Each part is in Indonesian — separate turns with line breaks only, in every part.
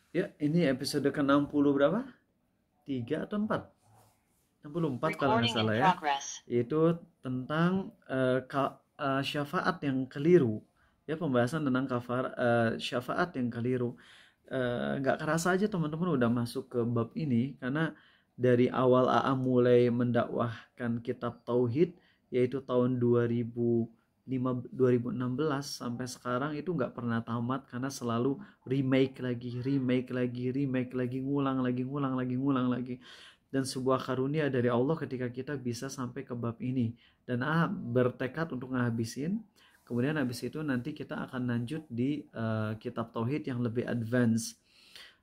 Ya, ini episode ke-60 berapa? 3 atau 4? 64 kalau nggak salah ya. Itu tentang syafaat yang keliru. Ya, pembahasan tentang syafaat yang keliru. Nggak kerasa aja teman-teman udah masuk ke bab ini, karena dari awal AA mulai mendakwahkan kitab tauhid, yaitu tahun 2016 sampai sekarang itu nggak pernah tamat, karena selalu remake lagi, ngulang lagi, ngulang lagi, ngulang lagi. Dan sebuah karunia dari Allah ketika kita bisa sampai ke bab ini, dan bertekad untuk ngabisin. Kemudian habis itu nanti kita akan lanjut di kitab tauhid yang lebih advance.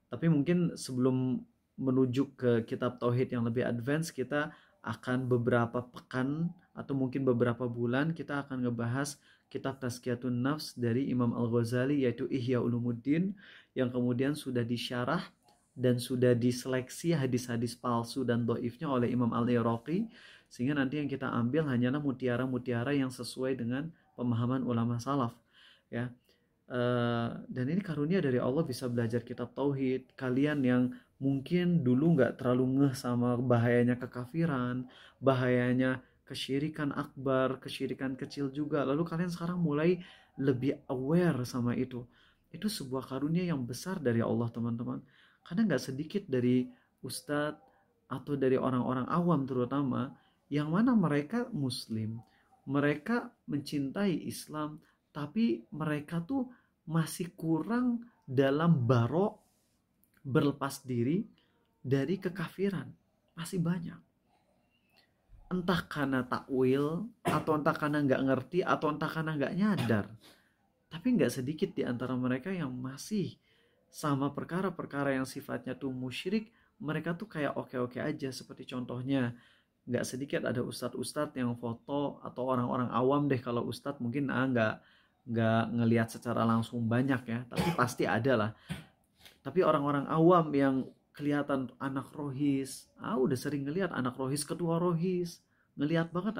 Tapi mungkin sebelum menuju ke kitab tauhid yang lebih advance, kita akan beberapa pekan atau mungkin beberapa bulan kita akan ngebahas kitab Tazkiyatun Nafs dari Imam Al-Ghazali, yaitu Ihya Ulumuddin, yang kemudian sudah disyarah dan sudah diseleksi hadis-hadis palsu dan doifnya oleh Imam Al-Iraqi, sehingga nanti yang kita ambil hanyalah mutiara-mutiara yang sesuai dengan pemahaman ulama salaf, ya. Dan ini karunia dari Allah bisa belajar kitab tauhid. Kalian yang mungkin dulu nggak terlalu ngeh sama bahayanya kekafiran, bahayanya kesyirikan akbar, kesyirikan kecil juga, lalu kalian sekarang mulai lebih aware sama itu. Itu sebuah karunia yang besar dari Allah, teman-teman. Karena nggak sedikit dari ustadz atau dari orang-orang awam terutama, yang mana mereka muslim, mereka mencintai Islam, tapi mereka tuh masih kurang dalam berlepas diri dari kekafiran. Masih banyak. Entah karena takwil, atau entah karena nggak ngerti, atau entah karena nggak nyadar. Tapi nggak sedikit di antara mereka yang masih sama perkara-perkara yang sifatnya tuh musyrik, mereka tuh kayak oke-oke aja. Seperti contohnya, nggak sedikit ada ustadz-ustadz yang foto, atau orang-orang awam deh, kalau ustadz mungkin nggak ngelihat secara langsung banyak ya, tapi pasti ada lah. Tapi orang-orang awam yang kelihatan anak rohis, udah sering ngelihat anak rohis, ketua rohis, ngelihat banget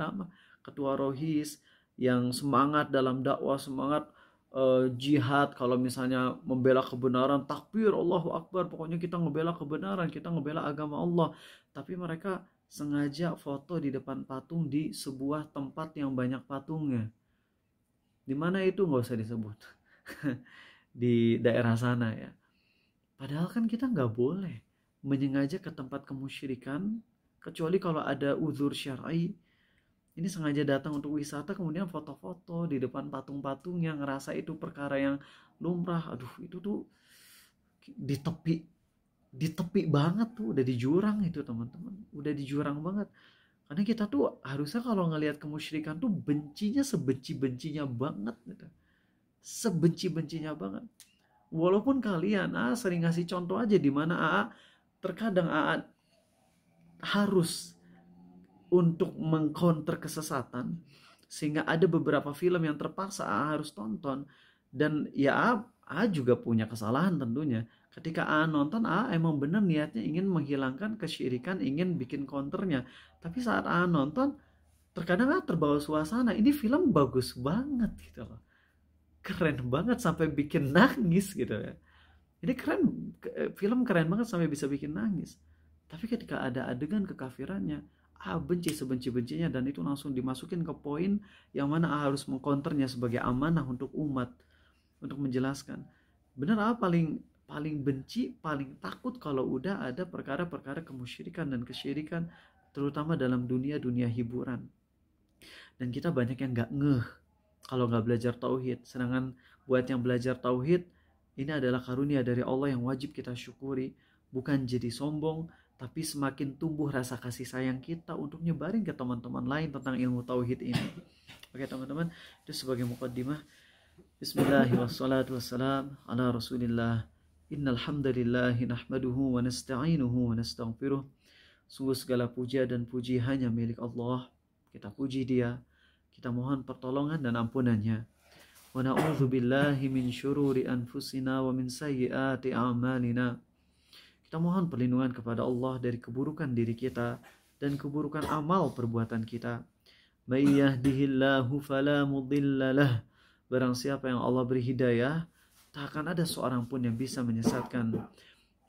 ketua rohis yang semangat dalam dakwah, semangat jihad. Kalau misalnya membela kebenaran, takbir Allahu Akbar, pokoknya kita ngebela kebenaran, kita ngebela agama Allah. Tapi mereka sengaja foto di depan patung di sebuah tempat yang banyak patungnya. Di mana itu nggak usah disebut. Di daerah sana ya. Padahal kan kita nggak boleh menyengaja ke tempat kemusyrikan, kecuali kalau ada uzur syar'i. Ini sengaja datang untuk wisata, kemudian foto-foto di depan patung-patung yang ngerasa itu perkara yang lumrah. Aduh, itu tuh di tepi, di tepi banget tuh, udah di jurang itu teman-teman, udah di jurang banget. Karena kita tuh harusnya kalau ngelihat kemusyrikan tuh bencinya sebenci-bencinya banget gitu. Sebenci-bencinya banget. Walaupun kalian sering ngasih contoh aja, di mana terkadang harus untuk mengcounter kesesatan, sehingga ada beberapa film yang terpaksa harus tonton. Dan ya juga punya kesalahan tentunya. Ketika nonton, emang bener niatnya ingin menghilangkan kesyirikan, ingin bikin counternya. Tapi saat nonton, terkadang terbawa suasana. Ini film bagus banget gitu loh, keren banget sampai bikin nangis gitu ya. Ini keren, film keren banget sampai bisa bikin nangis. Tapi ketika ada adegan kekafirannya, benci sebenci-bencinya, dan itu langsung dimasukin ke poin yang mana harus mengkonternya sebagai amanah untuk umat, untuk menjelaskan. Bener paling paling benci, paling takut kalau udah ada perkara-perkara kemusyrikan dan kesyirikan, terutama dalam dunia hiburan. Dan kita banyak yang nggak ngeh kalau nggak belajar tauhid. Sedangkan buat yang belajar tauhid, ini adalah karunia dari Allah yang wajib kita syukuri. Bukan jadi sombong, tapi semakin tumbuh rasa kasih sayang kita untuk nyebarin ke teman-teman lain tentang ilmu tauhid ini. Oke teman-teman, itu sebagai mukaddimah. Bismillahirrahmanirrahim. Ala Rasulillah. Innal hamdalillahi nahmaduhu wa nasta'inuhu wa nastaghfiruh. Sungguh segala puja dan puji hanya milik Allah. Kita puji Dia, kita mohon pertolongan dan ampunannya. Wa na'udzu billahi min syururi anfusina wa min sayyiati a'malina. Kita mohon perlindungan kepada Allah dari keburukan diri kita dan keburukan amal perbuatan kita. May yahdihillahu fala mudhillalah. Barang siapa yang Allah beri hidayah, tak akan ada seorang pun yang bisa menyesatkan.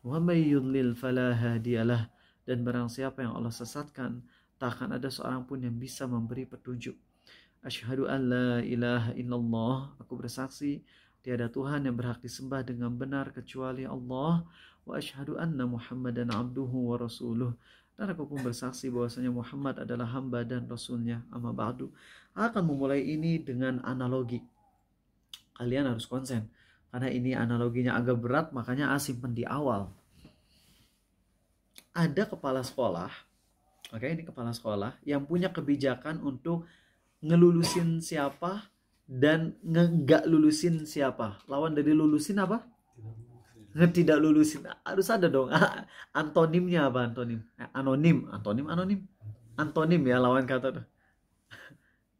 wa may yudlil fala hadiyalah, dan barang siapa yang Allah sesatkan, tak akan ada seorang pun yang bisa memberi petunjuk. Asyhadu an la ilaha illallah, aku bersaksi tiada Tuhan yang berhak disembah dengan benar kecuali Allah, wa asyhadu anna Muhammadan abduhu wa rasuluh, dan aku pun bersaksi bahwasanya Muhammad adalah hamba dan rasulnya. Amma ba'du. Akan memulai ini dengan analogi. Kalian harus konsen karena ini analoginya agak berat, makanya simpen di awal. Ada kepala sekolah, oke, ini kepala sekolah yang punya kebijakan untuk ngelulusin siapa dan nggak lulusin siapa. Lawan dari lulusin apa? Tidak lulusin. Harus ada dong. Antonimnya apa? Antonim. Anonim. Antonim ya lawan kata tuh.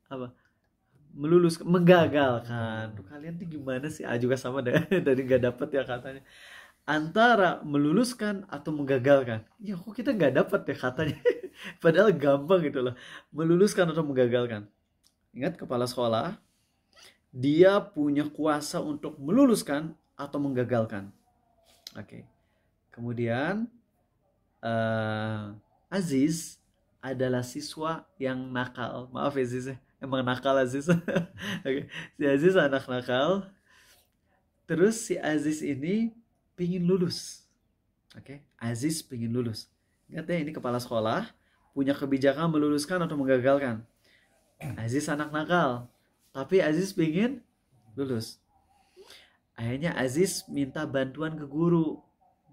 Apa? Melulus, menggagalkan. Tuh, kalian tuh gimana sih? Juga sama deh. Dari nggak dapet ya katanya. Antara meluluskan atau menggagalkan. Ya kok kita nggak dapet ya katanya. Padahal gampang gitu loh. Meluluskan atau menggagalkan. Ingat, kepala sekolah, dia punya kuasa untuk meluluskan atau menggagalkan. Oke. Kemudian Aziz adalah siswa yang nakal. Maaf ya Aziz, emang nakal Aziz. Oke. Si Aziz anak nakal. Terus si Aziz ini pingin lulus. Oke. Aziz pingin lulus. Ingat ya, ini kepala sekolah punya kebijakan meluluskan atau menggagalkan. Aziz anak nakal, tapi Aziz pingin lulus. Akhirnya Aziz minta bantuan ke guru.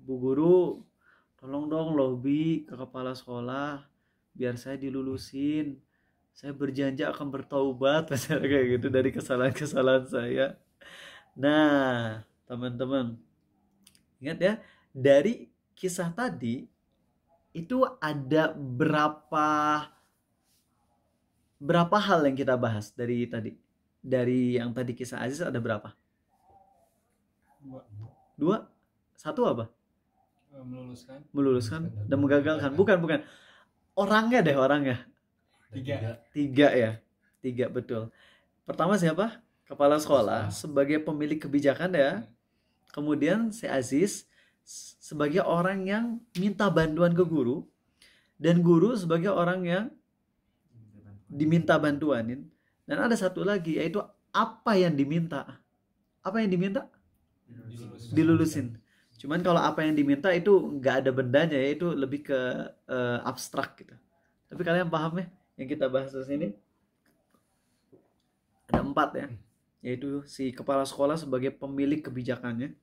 Bu guru, tolong dong lobby ke kepala sekolah biar saya dilulusin. Saya berjanji akan bertaubat, misalnya kayak gitu, dari kesalahan-kesalahan saya. Nah, teman-teman, ingat ya, dari kisah tadi itu ada berapa hal yang kita bahas dari tadi? Dari yang tadi kisah Aziz ada berapa? Dua? Satu apa? Meluluskan dan menggagalkan. Bukan. Orangnya. Tiga ya. Tiga, betul. Pertama siapa? Kepala sekolah sebagai pemilik kebijakan ya. Kemudian si Aziz sebagai orang yang minta bantuan ke guru. Dan guru sebagai orang yang diminta bantuanin. Dan ada satu lagi, yaitu apa yang diminta. Apa yang diminta? Dilulusin. Cuman kalau apa yang diminta itu nggak ada bendanya, yaitu lebih ke abstrak gitu. Tapi kalian paham ya yang kita bahas di sini? Ada 4 ya, yaitu si kepala sekolah sebagai pemilik kebijakannya.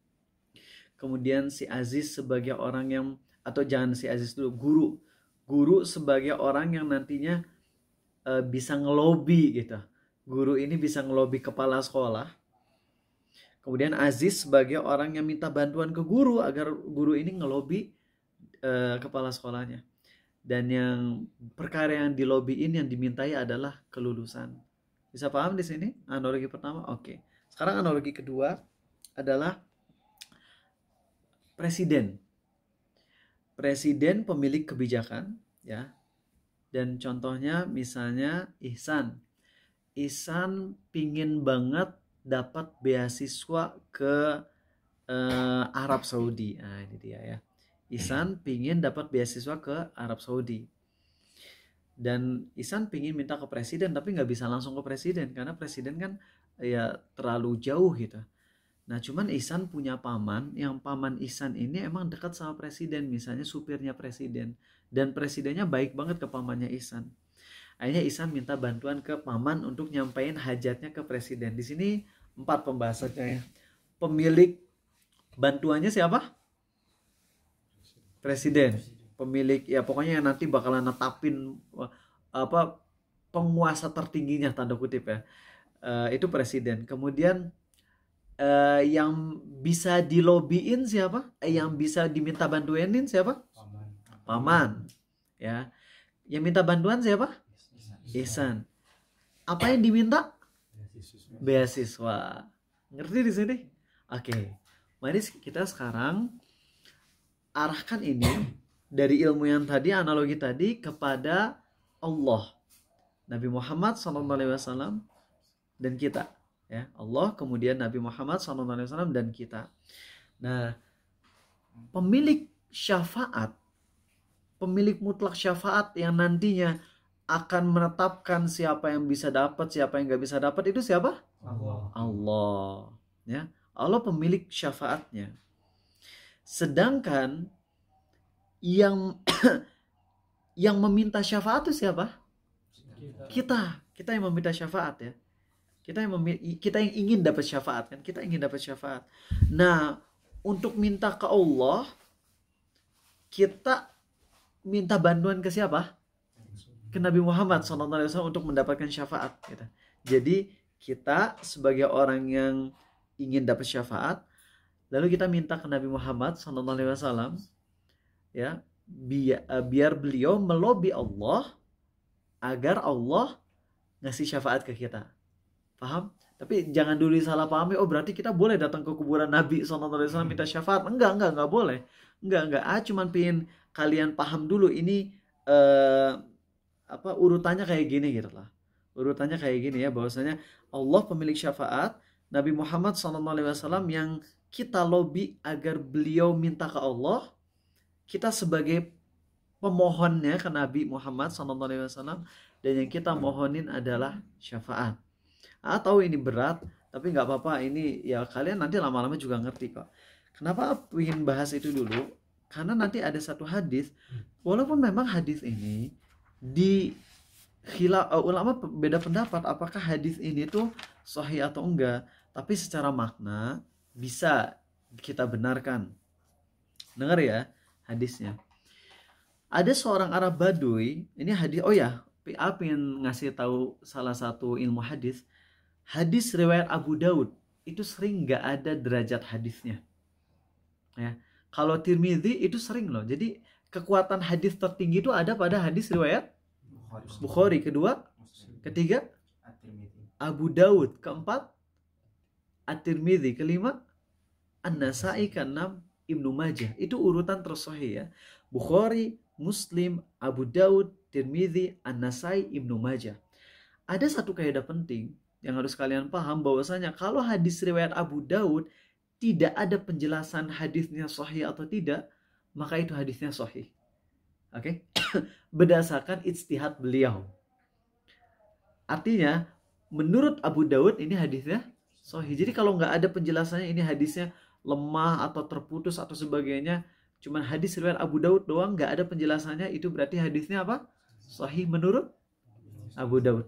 Kemudian si Aziz sebagai orang yang, atau jangan si Aziz dulu, guru sebagai orang yang nantinya bisa ngelobi gitu. Guru ini bisa ngelobi kepala sekolah. Kemudian Aziz sebagai orang yang minta bantuan ke guru agar guru ini ngelobi kepala sekolahnya. Dan yang perkara yang dilobiin, yang dimintai adalah kelulusan. Bisa paham di sini? Analogi pertama, oke. Sekarang analogi kedua adalah presiden. Presiden pemilik kebijakan, ya. Dan contohnya misalnya Ihsan pingin banget dapat beasiswa ke Arab Saudi. Nah ini dia ya. Ihsan pingin dapat beasiswa ke Arab Saudi. Dan Ihsan pingin minta ke presiden, tapi nggak bisa langsung ke presiden karena presiden kan ya terlalu jauh gitu. Nah cuman Ihsan punya paman, yang paman Ihsan ini emang dekat sama presiden, misalnya supirnya presiden. Dan presidennya baik banget ke pamannya Ihsan. Akhirnya Ihsan minta bantuan ke paman untuk nyampein hajatnya ke presiden. Di sini 4 pembahasannya ya. Pemilik bantuannya siapa? Presiden. Pemilik, ya pokoknya yang nanti bakalan netapin apa penguasa tertingginya tanda kutip ya. Itu presiden. Kemudian yang bisa dilobiin siapa? Yang bisa diminta bantuanin siapa? Paman. Ya. Yang minta bantuan siapa? Ihsan. Apa yang diminta? Beasiswa. Ngerti di sini? Oke. Mari kita sekarang arahkan ini dari ilmu yang tadi, analogi tadi, kepada Allah, Nabi Muhammad SAW, dan kita. Ya, Allah, kemudian Nabi Muhammad SAW dan kita. Nah, pemilik syafaat, pemilik mutlak syafaat yang nantinya akan menetapkan siapa yang bisa dapat, siapa yang nggak bisa dapat, itu siapa? Allah. Ya, Allah pemilik syafaatnya. Sedangkan yang yang meminta syafaat itu siapa? Kita yang meminta syafaat ya. Kita yang ingin dapat syafaat kan? Kita ingin dapat syafaat. Nah, untuk minta ke Allah, kita minta bantuan ke siapa? Ke Nabi Muhammad SAW untuk mendapatkan syafaat. Jadi kita sebagai orang yang ingin dapat syafaat, lalu kita minta ke Nabi Muhammad SAW, ya, biar beliau melobi Allah agar Allah ngasih syafaat ke kita. Paham? Tapi jangan dulu salah pahami, oh berarti kita boleh datang ke kuburan Nabi SAW minta syafaat. Enggak boleh. Enggak. Cuman pengen kalian paham dulu ini urutannya kayak gini gitu lah. Urutannya kayak gini ya, bahwasanya Allah pemilik syafaat, Nabi Muhammad SAW yang kita lobby agar beliau minta ke Allah, kita sebagai pemohonnya ke Nabi Muhammad SAW, dan yang kita mohonin adalah syafaat. Tahu ini berat, tapi nggak apa-apa, ini ya kalian nanti lama-lama juga ngerti kok. Kenapa ingin bahas itu dulu? Karena nanti ada satu hadis, walaupun memang hadis ini ulama beda pendapat apakah hadis ini tuh sahih atau enggak, tapi secara makna bisa kita benarkan. Dengar ya hadisnya. Ada seorang Arab Baduy, ini hadis, oh ya, apa yang ngasih tahu salah satu ilmu hadis. Hadis riwayat Abu Daud itu sering nggak ada derajat hadisnya. Ya, kalau Tirmidzi itu sering loh. Jadi kekuatan hadis tertinggi itu ada pada hadis riwayat Bukhari, kedua, ketiga Abu Daud, keempat At-Tirmidzi, kelima An-Nasai, keenam Ibnu Majah. Itu urutan tersahih ya. Bukhari, Muslim, Abu Daud, Tirmidzi, An-Nasai, Ibnu Majah. Ada satu kaidah penting yang harus kalian paham, bahwasanya kalau hadis riwayat Abu Daud tidak ada penjelasan hadisnya sahih atau tidak, maka itu hadisnya sahih. Oke? Berdasarkan ijtihad beliau. Artinya, menurut Abu Daud ini hadisnya sahih. Jadi kalau nggak ada penjelasannya ini hadisnya lemah atau terputus atau sebagainya, cuman hadis riwayat Abu Daud doang, nggak ada penjelasannya, itu berarti hadisnya apa? Sahih menurut Abu Daud.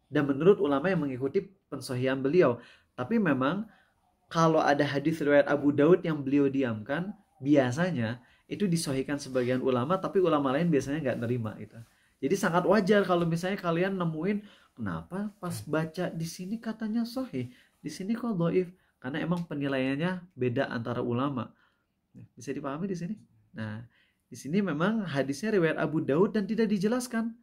Dan menurut ulama yang mengikuti pensahihan beliau. Tapi memang kalau ada hadis riwayat Abu Daud yang beliau diamkan, biasanya itu disahihkan sebagian ulama, tapi ulama lain biasanya nggak nerima itu. Jadi sangat wajar kalau misalnya kalian nemuin, kenapa pas baca di sini katanya sahih, di sini kok dhaif? Karena emang penilaiannya beda antara ulama. Bisa dipahami di sini? Nah, di sini memang hadisnya riwayat Abu Daud dan tidak dijelaskan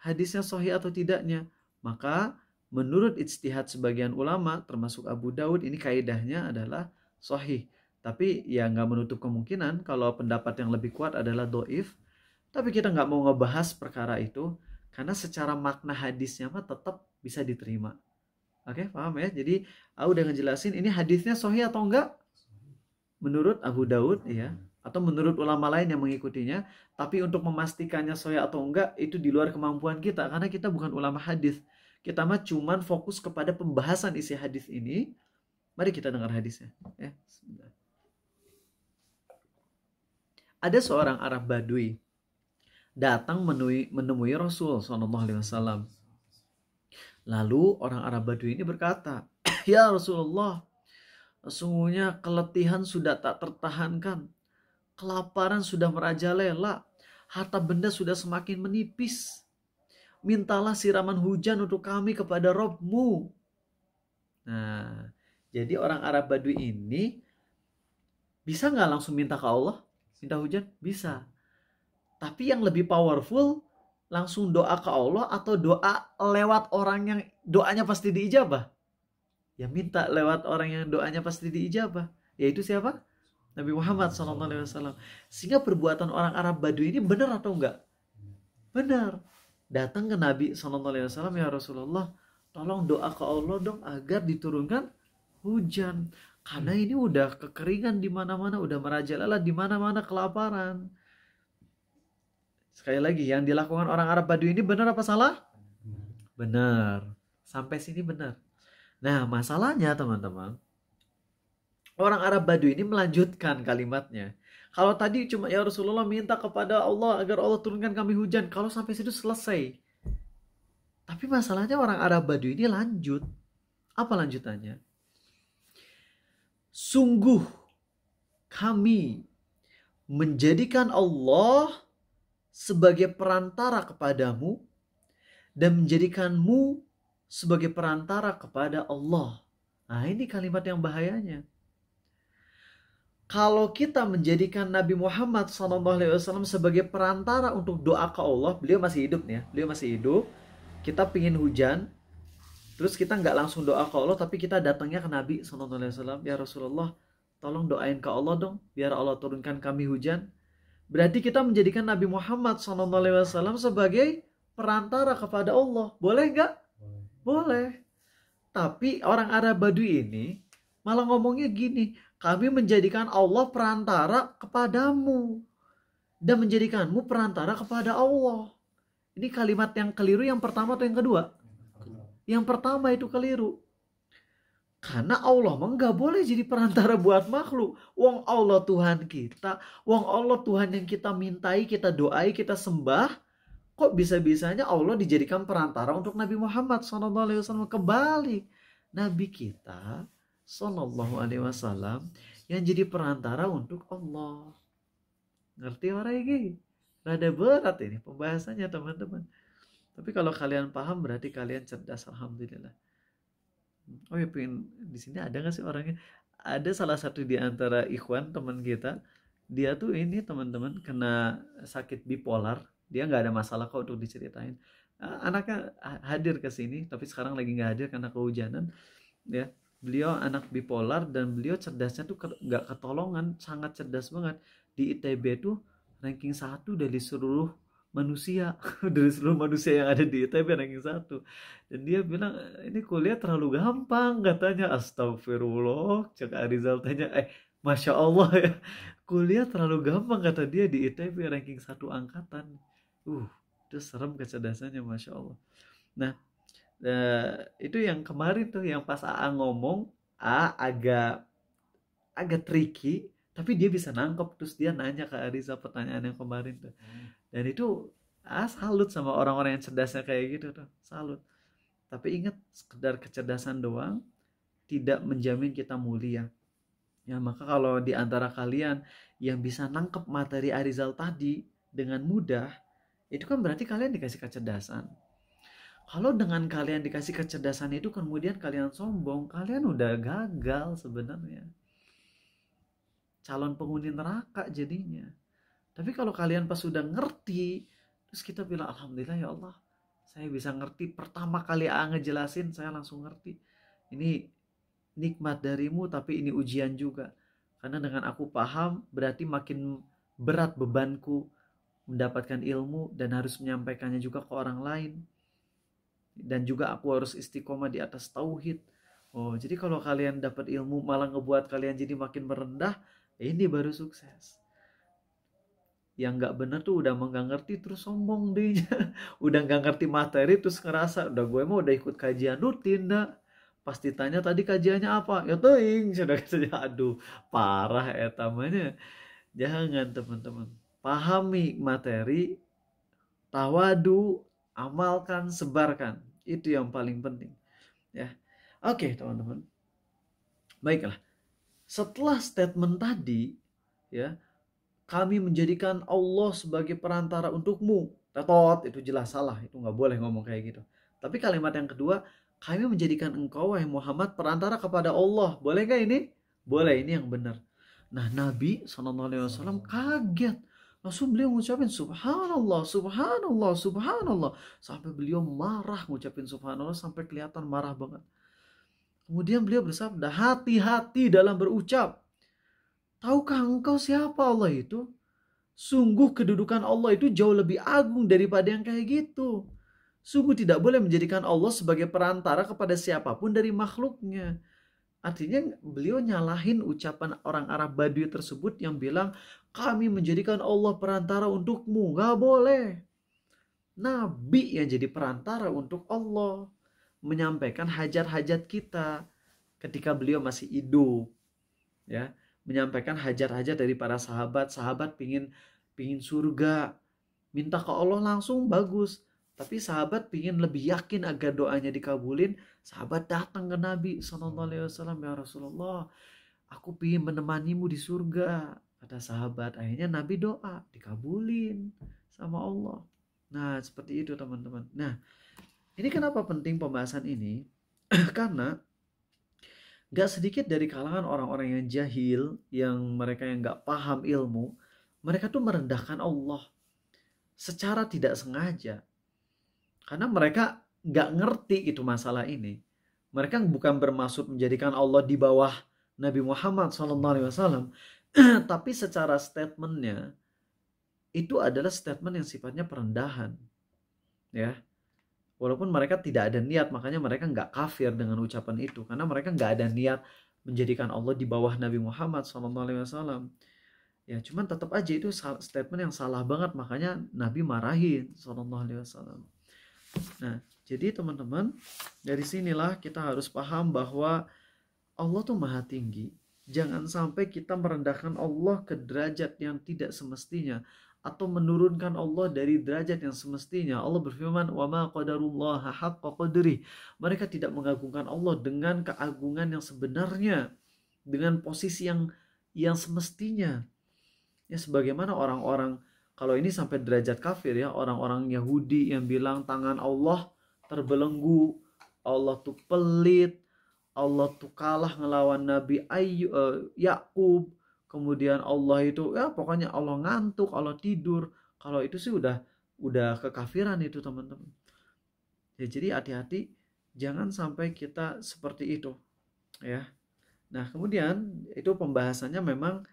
hadisnya sahih atau tidaknya. Maka menurut ijtihad sebagian ulama termasuk Abu Daud, ini kaidahnya adalah sahih. Tapi ya nggak menutup kemungkinan kalau pendapat yang lebih kuat adalah dhaif. Tapi kita nggak mau ngebahas perkara itu karena secara makna hadisnya mah tetap bisa diterima. Oke, paham ya? Jadi aku udah ngejelasin ini hadisnya sahih atau enggak? Menurut Abu Daud ya, atau menurut ulama lain yang mengikutinya. Tapi untuk memastikannya sahih atau enggak itu di luar kemampuan kita, karena kita bukan ulama hadis. Kita mah cuman fokus kepada pembahasan isi hadis ini. Mari kita dengar hadisnya ya. Ada seorang Arab Badui datang menemui Rasul SAW. Lalu orang Arab Badui ini berkata, "Ya Rasulullah, sesungguhnya keletihan sudah tak tertahankan, kelaparan sudah merajalela, harta benda sudah semakin menipis. Mintalah siraman hujan untuk kami kepada Rabb-Mu." Nah, jadi orang Arab Badui ini bisa nggak langsung minta ke Allah, minta hujan? Bisa. Tapi yang lebih powerful, langsung doa ke Allah atau doa lewat orang yang doanya pasti diijabah? Ya minta lewat orang yang doanya pasti diijabah. Yaitu siapa? Nabi Muhammad SAW. Sehingga perbuatan orang Arab Badui ini benar atau enggak? Benar. Datang ke Nabi SAW, ya Rasulullah, tolong doa ke Allah dong agar diturunkan hujan. Karena ini udah kekeringan di mana-mana, udah merajalela di mana-mana kelaparan. Sekali lagi, yang dilakukan orang Arab Badui ini benar apa salah? Benar. Sampai sini benar. Nah, masalahnya teman-teman, orang Arab Badui ini melanjutkan kalimatnya. Kalau tadi cuma ya Rasulullah minta kepada Allah agar Allah turunkan kami hujan. Kalau sampai situ selesai. Tapi masalahnya orang Arab Badui ini lanjut. Apa lanjutannya? Sungguh kami menjadikan Allah sebagai perantara kepadamu dan menjadikanmu sebagai perantara kepada Allah. Nah, ini kalimat yang bahayanya. Kalau kita menjadikan Nabi Muhammad SAW sebagai perantara untuk doa ke Allah, beliau masih hidup nih ya, beliau masih hidup. Kita pingin hujan, terus kita nggak langsung doa ke Allah, tapi kita datangnya ke Nabi SAW. Ya Rasulullah, tolong doain ke Allah dong, biar Allah turunkan kami hujan. Berarti kita menjadikan Nabi Muhammad SAW sebagai perantara kepada Allah. Boleh nggak? Boleh. Tapi orang Arab Badui ini malah ngomongnya gini, kami menjadikan Allah perantara kepadamu dan menjadikanmu perantara kepada Allah. Ini kalimat yang keliru yang pertama atau yang kedua? Yang pertama itu keliru. Karena Allah mah nggak boleh jadi perantara buat makhluk. Wong Allah Tuhan kita, wong Allah Tuhan yang kita mintai, kita doai, kita sembah. Kok bisa-bisanya Allah dijadikan perantara untuk Nabi Muhammad SAW? Kebalik, Nabi kita SAW yang jadi perantara untuk Allah. Ngerti orang ini? Rada berat ini pembahasannya teman-teman. Tapi kalau kalian paham berarti kalian cerdas, alhamdulillah. Oh ya, pengen di sini ada nggak sih orangnya? Ada salah satu di antara ikhwan teman kita, dia tuh ini teman-teman kena sakit bipolar. Dia nggak ada masalah kok untuk diceritain. Anaknya hadir ke sini, tapi sekarang lagi nggak hadir karena kehujanan. Ya, beliau anak bipolar dan beliau cerdasnya tuh nggak ketolongan, sangat cerdas banget. Di ITB tuh ranking 1 dari seluruh manusia, dari seluruh manusia yang ada di ITB ranking 1. Dan dia bilang ini kuliah terlalu gampang katanya. Astagfirullah, cek Arizal tanya, Masya Allah ya, kuliah terlalu gampang kata dia di ITB ranking 1 angkatan. Itu serem kecerdasannya, Masya Allah. Nah, itu yang kemarin tuh yang pas AA ngomong, agak tricky, tapi dia bisa nangkep. Terus dia nanya ke Ariza pertanyaan yang kemarin tuh. Dan itu salut sama orang-orang yang cerdasnya kayak gitu tuh, salut. Tapi ingat, sekedar kecerdasan doang tidak menjamin kita mulia. Ya, maka kalau di antara kalian yang bisa nangkep materi Arizal tadi dengan mudah, itu kan berarti kalian dikasih kecerdasan. Kalau dengan kalian dikasih kecerdasan itu kemudian kalian sombong, kalian udah gagal sebenarnya. Calon penghuni neraka jadinya. Tapi kalau kalian pas sudah ngerti, terus kita bilang alhamdulillah ya Allah, saya bisa ngerti. Pertama kali ngejelasin saya langsung ngerti. Ini nikmat darimu, tapi ini ujian juga. Karena dengan aku paham berarti makin berat bebanku mendapatkan ilmu dan harus menyampaikannya juga ke orang lain. Dan juga aku harus istiqomah di atas tauhid. Jadi kalau kalian dapat ilmu malah ngebuat kalian jadi makin merendah, ini baru sukses. Yang nggak bener tuh udah nggak ngerti terus sombong deh. Udah nggak ngerti materi terus ngerasa udah gue mau udah ikut kajian rutin dah. Pas ditanya tadi kajiannya apa, ya ting sudah katanya, aduh parah etamanya. Jangan teman-teman, pahami materi, tawadu, amalkan, sebarkan. Itu yang paling penting. Ya, oke teman-teman. Baiklah. Setelah statement tadi, ya, kami menjadikan Allah sebagai perantara untukmu. Tetot, itu jelas salah. Itu nggak boleh ngomong kayak gitu. Tapi kalimat yang kedua, kami menjadikan engkau, wahai Muhammad, perantara kepada Allah. Boleh gak ini? Boleh, ini yang benar. Nah, Nabi SAW kaget. Langsung beliau ngucapin subhanallah, subhanallah, subhanallah. Sampai beliau marah ngucapin subhanallah, sampai kelihatan marah banget. Kemudian beliau bersabda, hati-hati dalam berucap. Tahukah engkau siapa Allah itu? Sungguh kedudukan Allah itu jauh lebih agung daripada yang kayak gitu. Sungguh tidak boleh menjadikan Allah sebagai perantara kepada siapapun dari makhluknya. Artinya beliau nyalahin ucapan orang Arab Badui tersebut yang bilang, kami menjadikan Allah perantara untukmu. Gak boleh. Nabi yang jadi perantara untuk Allah, menyampaikan hajat-hajat kita ketika beliau masih hidup, ya, menyampaikan hajat-hajat dari para sahabat. Sahabat pingin surga, minta ke Allah langsung, bagus. Tapi sahabat pingin lebih yakin agar doanya dikabulin, sahabat datang ke Nabi SAW, ya Rasulullah, aku pingin menemanimu di surga, kata sahabat. Akhirnya Nabi doa, dikabulin sama Allah. Nah, seperti itu teman-teman. Nah, ini kenapa penting pembahasan ini? Karena gak sedikit dari kalangan orang-orang yang jahil, yang mereka yang gak paham ilmu, mereka tuh merendahkan Allah secara tidak sengaja. Karena mereka gak ngerti itu masalah ini. Mereka bukan bermaksud menjadikan Allah di bawah Nabi Muhammad SAW, tapi secara statementnya itu adalah statement yang sifatnya perendahan, ya. Walaupun mereka tidak ada niat, makanya mereka nggak kafir dengan ucapan itu, karena mereka nggak ada niat menjadikan Allah di bawah Nabi Muhammad SAW. Ya, cuman tetap aja itu statement yang salah banget, makanya Nabi marahin SAW. Nah, jadi teman-teman, dari sinilah kita harus paham bahwa Allah tuh maha tinggi. Jangan sampai kita merendahkan Allah ke derajat yang tidak semestinya, atau menurunkan Allah dari derajat yang semestinya. Allah berfirman, "Wa ma qadarullaha haqqa qadrih." Mereka tidak mengagungkan Allah dengan keagungan yang sebenarnya, dengan posisi yang semestinya. Ya, sebagaimana orang-orang, kalau ini sampai derajat kafir ya, orang-orang Yahudi yang bilang tangan Allah terbelenggu, Allah tuh pelit, Allah tuh kalah ngelawan Nabi Yakub, kemudian Allah itu ya pokoknya Allah ngantuk, Allah tidur. Kalau itu sih udah kekafiran itu teman-teman. Ya, jadi hati-hati jangan sampai kita seperti itu, ya. Nah, kemudian itu pembahasannya memang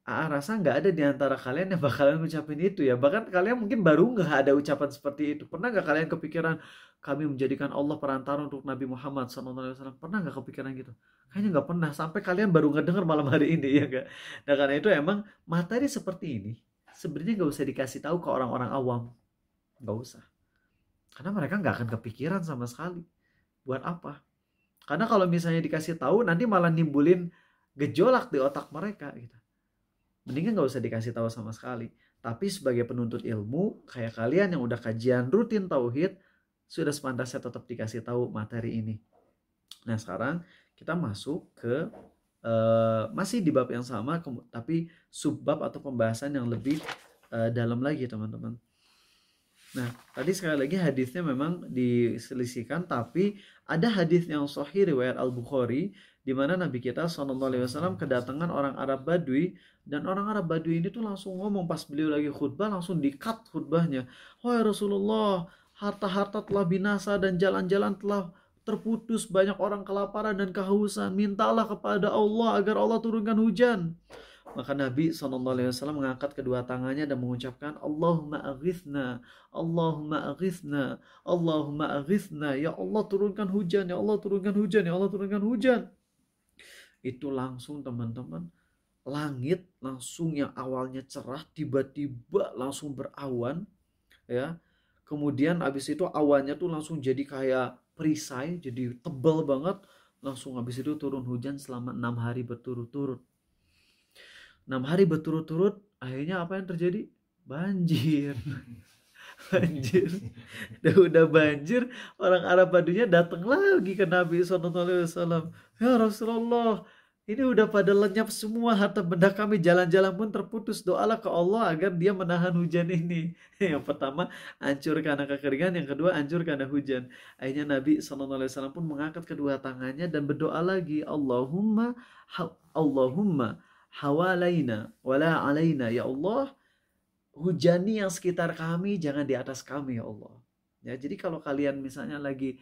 rasa nggak ada di antara kalian yang bakalan ngucapin itu ya. Bahkan kalian mungkin baru nggak ada ucapan seperti itu. Pernah nggak kalian kepikiran kami menjadikan Allah perantara untuk Nabi Muhammad SAW? Pernah nggak kepikiran gitu? Kayaknya nggak pernah. Sampai kalian baru ngedenger malam hari ini ya nggak? Nah, karena itu emang materi seperti ini sebenarnya nggak usah dikasih tahu ke orang-orang awam. Nggak usah. Karena mereka nggak akan kepikiran sama sekali. Buat apa? Karena kalau misalnya dikasih tahu nanti malah nimbulin gejolak di otak mereka gitu. Mendingan gak usah dikasih tahu sama sekali. Tapi sebagai penuntut ilmu, kayak kalian yang udah kajian rutin tauhid, sudah sepantasnya tetap dikasih tahu materi ini. Nah, sekarang kita masuk ke masih di bab yang sama, tapi subbab atau pembahasan yang lebih dalam lagi teman-teman. Nah, tadi sekali lagi hadisnya memang diselisihkan, tapi ada hadis yang sahih riwayat Al-Bukhari di mana Nabi kita SAW kedatangan orang Arab Badui, dan orang Arab Badui ini tuh langsung ngomong pas beliau lagi khutbah, langsung di-cut khutbahnya. "Wahai Rasulullah, harta-harta telah binasa dan jalan-jalan telah terputus, banyak orang kelaparan dan kehausan. Mintalah kepada Allah agar Allah turunkan hujan." Maka Nabi SAW mengangkat kedua tangannya dan mengucapkan, "Allahumma aghithna, Allahumma aghithna, Allahumma aghithna." Ya Allah turunkan hujan, ya Allah turunkan hujan, ya Allah turunkan hujan. Itu langsung teman-teman, langit langsung yang awalnya cerah tiba-tiba langsung berawan, ya. Kemudian habis itu awannya tuh langsung jadi kayak perisai, jadi tebal banget. Langsung habis itu turun hujan selama 6 hari berturut-turut. 6 hari berturut-turut, akhirnya apa yang terjadi? Banjir. Banjir. Udah banjir, orang Arab Badunya datang lagi ke Nabi SAW. "Ya Rasulullah, ini udah pada lenyap semua harta benda kami, jalan-jalan pun terputus. Doalah ke Allah agar dia menahan hujan ini." Yang pertama hancur karena kekeringan, yang kedua hancur karena hujan. Akhirnya Nabi SAW pun mengangkat kedua tangannya dan berdoa lagi, Allahumma hawalaina wala alaina. Ya Allah, hujani yang sekitar kami, jangan di atas kami ya Allah. Ya, jadi kalau kalian misalnya lagi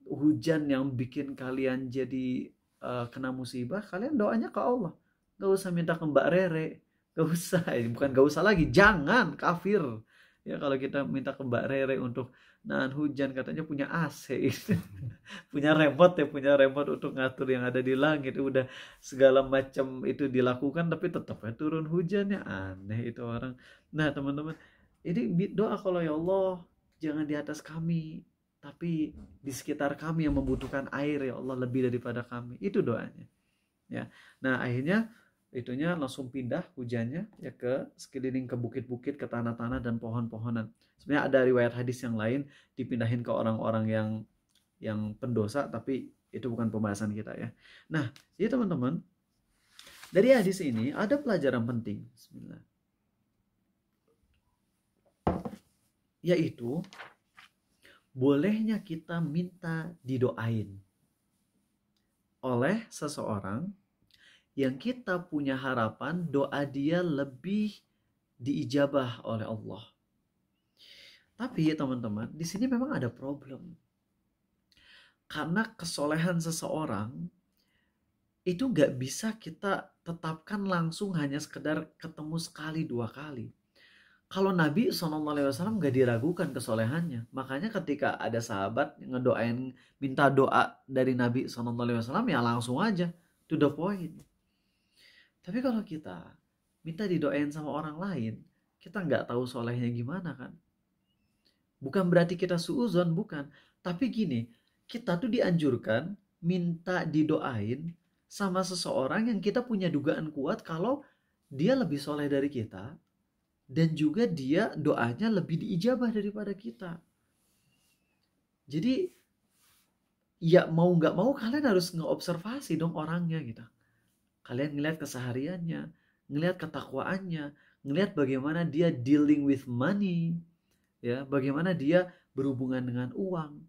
hujan yang bikin kalian jadi kena musibah, kalian doanya ke Allah. Gak usah minta ke Mbak Rere, gak usah. Bukan gak usah lagi, jangan, kafir. Ya, kalau kita minta ke Mbak Rere untuk nahan hujan, katanya punya AC. Punya remote ya, punya remote untuk ngatur yang ada di langit. Udah segala macam itu dilakukan tapi tetap ya turun hujannya, aneh itu orang. Nah teman-teman, ini doa kalau ya Allah jangan di atas kami, tapi di sekitar kami yang membutuhkan air ya Allah lebih daripada kami. Itu doanya. Ya. Nah, akhirnya itunya langsung pindah hujannya ya ke sekeliling, ke bukit-bukit, ke tanah-tanah dan pohon-pohonan. Sebenarnya ada riwayat hadis yang lain dipindahin ke orang-orang yang pendosa, tapi itu bukan pembahasan kita ya. Nah, jadi teman-teman, dari hadis ini ada pelajaran penting. Bismillah. Yaitu bolehnya kita minta didoain oleh seseorang yang kita punya harapan doa dia lebih diijabah oleh Allah. Tapi teman-teman, di sini memang ada problem. Karena kesolehan seseorang itu gak bisa kita tetapkan langsung hanya sekedar ketemu sekali dua kali. Kalau Nabi SAW gak diragukan kesolehannya. Makanya ketika ada sahabat ngedoain, minta doa dari Nabi SAW, ya langsung aja, to the point. Tapi kalau kita minta didoain sama orang lain, kita nggak tahu solehnya gimana kan. Bukan berarti kita suuzon, bukan. Tapi gini, kita tuh dianjurkan minta didoain sama seseorang yang kita punya dugaan kuat kalau dia lebih soleh dari kita, dan juga dia doanya lebih diijabah daripada kita. Jadi ya mau nggak mau kalian harus ngeobservasi dong orangnya gitu. Kalian ngelihat kesehariannya, ngelihat ketakwaannya, ngelihat bagaimana dia dealing with money, ya, bagaimana dia berhubungan dengan uang.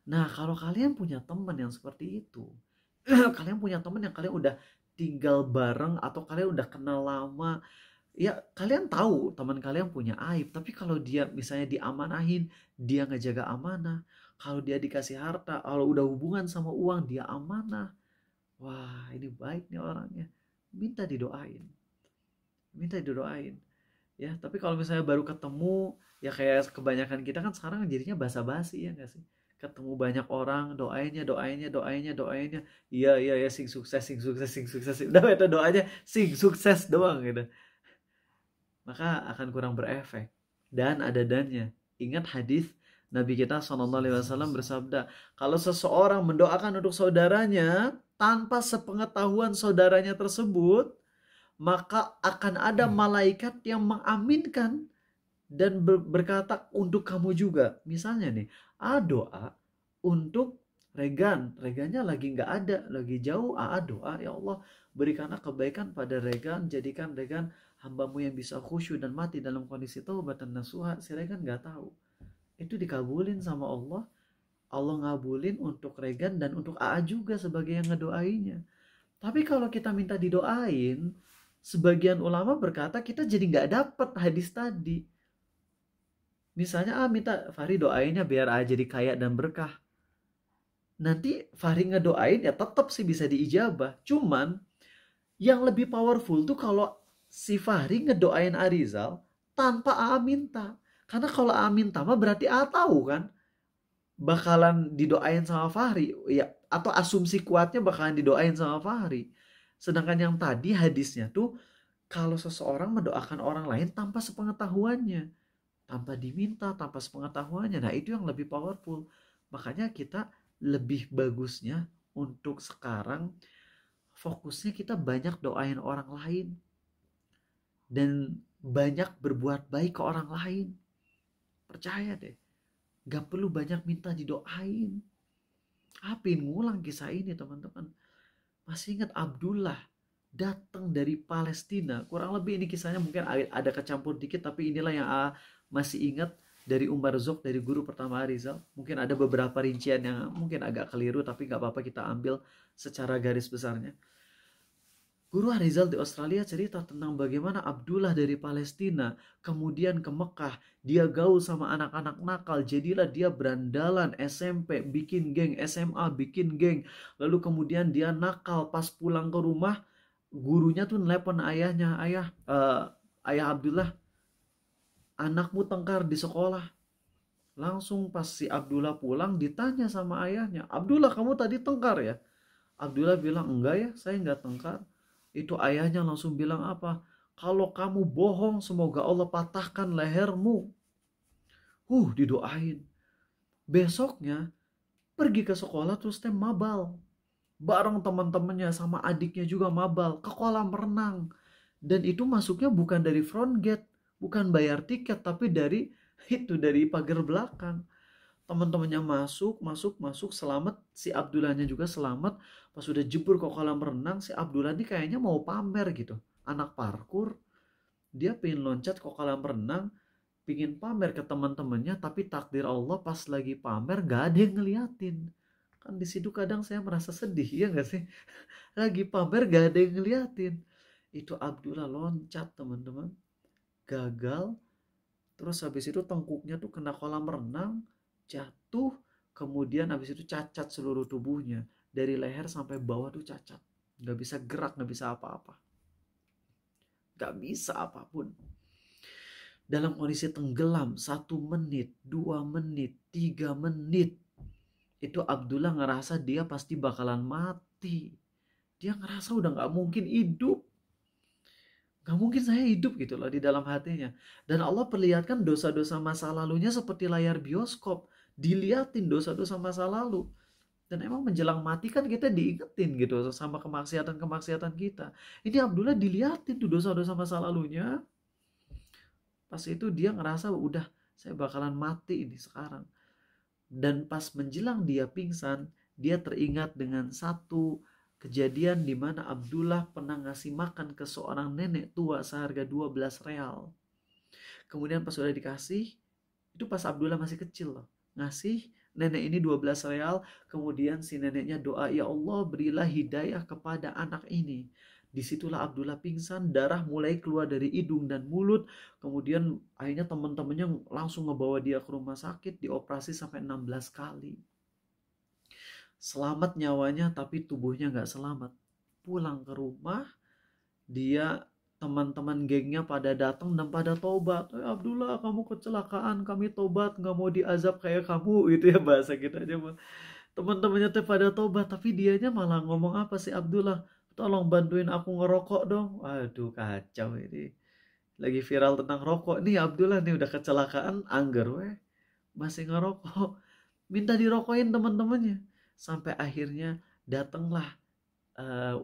Nah, kalau kalian punya teman yang seperti itu, kalian punya teman yang kalian udah tinggal bareng atau kalian udah kenal lama, ya kalian tahu teman kalian punya aib, tapi kalau dia misalnya diamanahin, dia ngejaga amanah. Kalau dia dikasih harta, kalau udah hubungan sama uang, dia amanah. Wah, ini baik nih orangnya. Minta didoain. Minta didoain. Ya, tapi kalau misalnya baru ketemu, ya kayak kebanyakan kita kan sekarang jadinya basa-basi ya nggak sih? Ketemu banyak orang, doainnya. Iya, iya, ya, sing sukses. Udah itu doanya sing sukses doang gitu. Maka akan kurang berefek. Dan ada dannya. Ingat hadis Nabi kita SAW bersabda, kalau seseorang mendoakan untuk saudaranya tanpa sepengetahuan saudaranya tersebut, maka akan ada malaikat yang mengaminkan dan berkata untuk kamu juga. Misalnya nih, doa untuk Regannya lagi nggak ada, lagi jauh. Doa, ya Allah berikanlah kebaikan pada Regan, jadikan Regan hambamu yang bisa khusyuk dan mati dalam kondisi taubat dan nasuha. Si Regan nggak tahu, itu dikabulin sama Allah. Allah ngabulin untuk Regan dan untuk juga sebagai yang ngedoainya. Tapi kalau kita minta didoain, sebagian ulama berkata kita jadi nggak dapat hadis tadi. Misalnya minta Fahri doainnya biar jadi kaya dan berkah. Nanti Fahri ngedoain ya tetap sih bisa diijabah. Cuman yang lebih powerful tuh kalau si Fahri ngedoain Arizal tanpa minta. Karena kalau minta mah berarti tahu kan bakalan didoain sama Fahri, ya, atau asumsi kuatnya bakalan didoain sama Fahri. Sedangkan yang tadi hadisnya tuh kalau seseorang mendoakan orang lain tanpa sepengetahuannya, tanpa diminta, tanpa sepengetahuannya, nah itu yang lebih powerful. Makanya kita lebih bagusnya untuk sekarang fokusnya kita banyak doain orang lain dan banyak berbuat baik ke orang lain. Percaya deh, gak perlu banyak minta didoain. Apin ngulang kisah ini teman-teman. Masih ingat Abdullah datang dari Palestina. Kurang lebih ini kisahnya mungkin ada kecampur dikit, tapi inilah yang masih ingat dari Umar Zok, dari guru pertama Arizal. Mungkin ada beberapa rincian yang mungkin agak keliru, tapi gak apa-apa kita ambil secara garis besarnya. Guru Arizal di Australia cerita tentang bagaimana Abdullah dari Palestina kemudian ke Mekah, dia gaul sama anak-anak nakal, jadilah dia berandalan, SMP bikin geng, SMA bikin geng, lalu kemudian dia nakal. Pas pulang ke rumah, gurunya tuh nelpon ayahnya, ayah Abdullah, anakmu tengkar di sekolah. Langsung pas si Abdullah pulang ditanya sama ayahnya, Abdullah kamu tadi tengkar ya? Abdullah bilang, enggak ya, saya enggak tengkar. Itu ayahnya langsung bilang apa? Kalau kamu bohong, semoga Allah patahkan lehermu. Didoain. Besoknya pergi ke sekolah terus teh mabal. Bareng teman-temannya sama adiknya juga mabal ke kolam renang. Dan itu masuknya bukan dari front gate, bukan bayar tiket, tapi dari pagar belakang. Teman-temannya masuk, selamat. Si Abdullahnya juga selamat. Pas udah jebur ke kolam renang, si Abdullah ini kayaknya mau pamer gitu. Anak parkur, dia pengen loncat ke kolam renang, pengen pamer ke teman-temannya, tapi takdir Allah pas lagi pamer gak ada yang ngeliatin. Kan di situ kadang saya merasa sedih, ya gak sih? Lagi pamer gak ada yang ngeliatin. Itu Abdullah loncat, teman-teman. Gagal. Terus habis itu tengkuknya tuh kena kolam renang, jatuh, kemudian habis itu cacat seluruh tubuhnya. Dari leher sampai bawah tuh cacat. Gak bisa gerak, gak bisa apa-apa. Gak bisa apapun. Dalam kondisi tenggelam 1 menit, 2 menit, 3 menit. Itu Abdullah ngerasa dia pasti bakalan mati. Dia ngerasa udah gak mungkin hidup. Gak mungkin saya hidup gitu loh di dalam hatinya. Dan Allah perlihatkan dosa-dosa masa lalunya seperti layar bioskop. Diliatin dosa-dosa masa lalu. Dan emang menjelang mati kan kita diingetin gitu sama kemaksiatan-kemaksiatan kita. Ini Abdullah diliatin tuh dosa-dosa masa lalunya. Pas itu dia ngerasa udah saya bakalan mati ini sekarang. Dan pas menjelang dia pingsan, dia teringat dengan satu kejadian di mana Abdullah pernah ngasih makan ke seorang nenek tua seharga 12 real. Kemudian pas sudah dikasih, itu pas Abdullah masih kecil loh. Ngasih nenek ini 12 real, kemudian si neneknya doa, ya Allah berilah hidayah kepada anak ini. Disitulah Abdullah pingsan, darah mulai keluar dari hidung dan mulut. Kemudian akhirnya teman-temannya langsung ngebawa dia ke rumah sakit, dioperasi sampai 16 kali. Selamat nyawanya tapi tubuhnya gak selamat. Pulang ke rumah, dia teman-teman gengnya pada datang dan pada tobat. Abdullah kamu kecelakaan, kami tobat, gak mau diazab kayak kamu. Itu ya bahasa kita aja. Teman-temannya tuh pada tobat, tapi dianya malah ngomong apa sih Abdullah? Tolong bantuin aku ngerokok dong. Waduh kacau ini. Lagi viral tentang rokok. Nih Abdullah nih udah kecelakaan, angger weh. Masih ngerokok. Minta dirokokin teman-temannya. Sampai akhirnya datanglah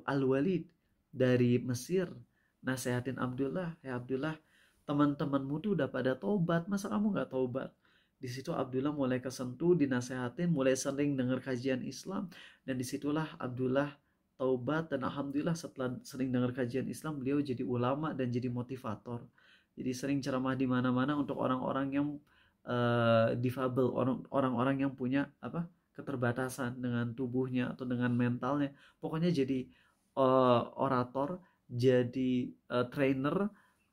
Al-Walid dari Mesir. Nasehatin Abdullah. Ya Abdullah, teman-temanmu tuh udah pada tobat. Masa kamu gak tobat? Di situ Abdullah mulai kesentuh, dinasehatin, mulai sering dengar kajian Islam. Dan disitulah Abdullah taubat, dan alhamdulillah setelah sering dengar kajian Islam beliau jadi ulama dan jadi motivator. Jadi sering ceramah di mana-mana untuk orang-orang yang difabel, orang-orang yang punya keterbatasan dengan tubuhnya atau dengan mentalnya. Pokoknya jadi orator, jadi trainer,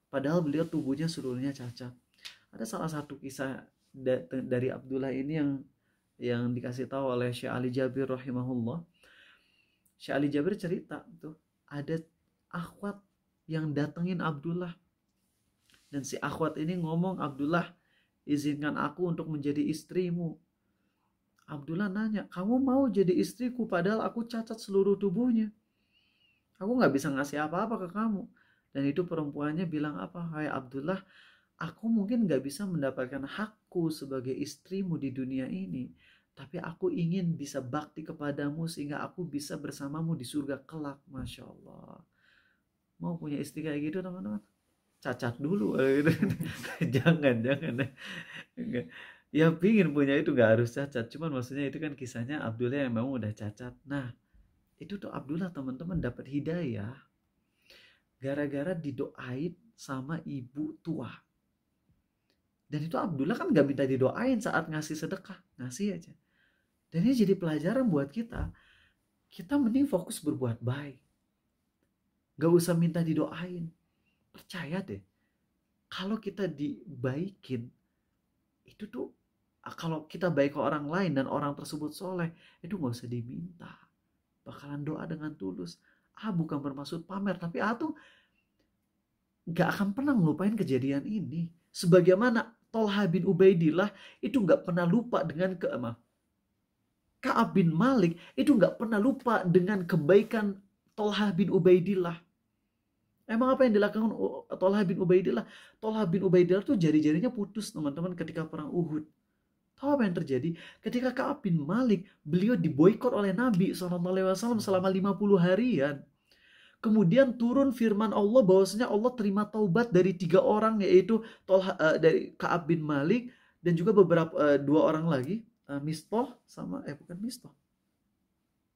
padahal beliau tubuhnya seluruhnya cacat. Ada salah satu kisah dari Abdullah ini yang dikasih tahu oleh Syekh Ali Jabir rahimahullah. Syekh Ali Jabir cerita tuh ada akhwat yang datengin Abdullah, dan si akhwat ini ngomong, Abdullah izinkan aku untuk menjadi istrimu. Abdullah nanya, kamu mau jadi istriku padahal aku cacat seluruh tubuhnya, aku gak bisa ngasih apa-apa ke kamu. Dan itu perempuannya bilang apa? Hai Abdullah, aku mungkin gak bisa mendapatkan hakku sebagai istrimu di dunia ini, tapi aku ingin bisa bakti kepadamu sehingga aku bisa bersamamu di surga kelak. Masya Allah. Mau punya istri kayak gitu teman-teman? Cacat dulu. Jangan. Ya pingin punya itu gak harus cacat. Cuman maksudnya itu kan kisahnya Abdullah yang memang udah cacat. Nah itu tuh Abdullah teman-teman dapat hidayah gara-gara didoain sama ibu tua. Dan itu Abdullah kan gak minta didoain saat ngasih sedekah. Ngasih aja. Dan ini jadi pelajaran buat kita. Kita mending fokus berbuat baik. Gak usah minta didoain. Percaya deh. Kalau kita dibaikin, itu tuh, kalau kita baik ke orang lain dan orang tersebut soleh, itu gak usah diminta. Bakalan doa dengan tulus. Bukan bermaksud pamer, tapi tuh gak akan pernah ngelupain kejadian ini. Sebagaimana Tolha bin Ubaidillah itu nggak pernah lupa dengan Ka'ab bin Malik itu nggak pernah lupa dengan kebaikan Tolha bin Ubaidillah. Emang apa yang dilakukan Tolha bin Ubaidillah? Tolha bin Ubaidillah tuh jari-jarinya putus teman-teman ketika perang Uhud. Tahu apa yang terjadi? Ketika Ka'ab bin Malik, beliau diboikot oleh Nabi SAW selama 50 harian. Kemudian turun firman Allah bahwasanya Allah terima taubat dari 3 orang, yaitu dari Ka'ab bin Malik dan juga beberapa 2 orang lagi, Mistah sama bukan Mistah.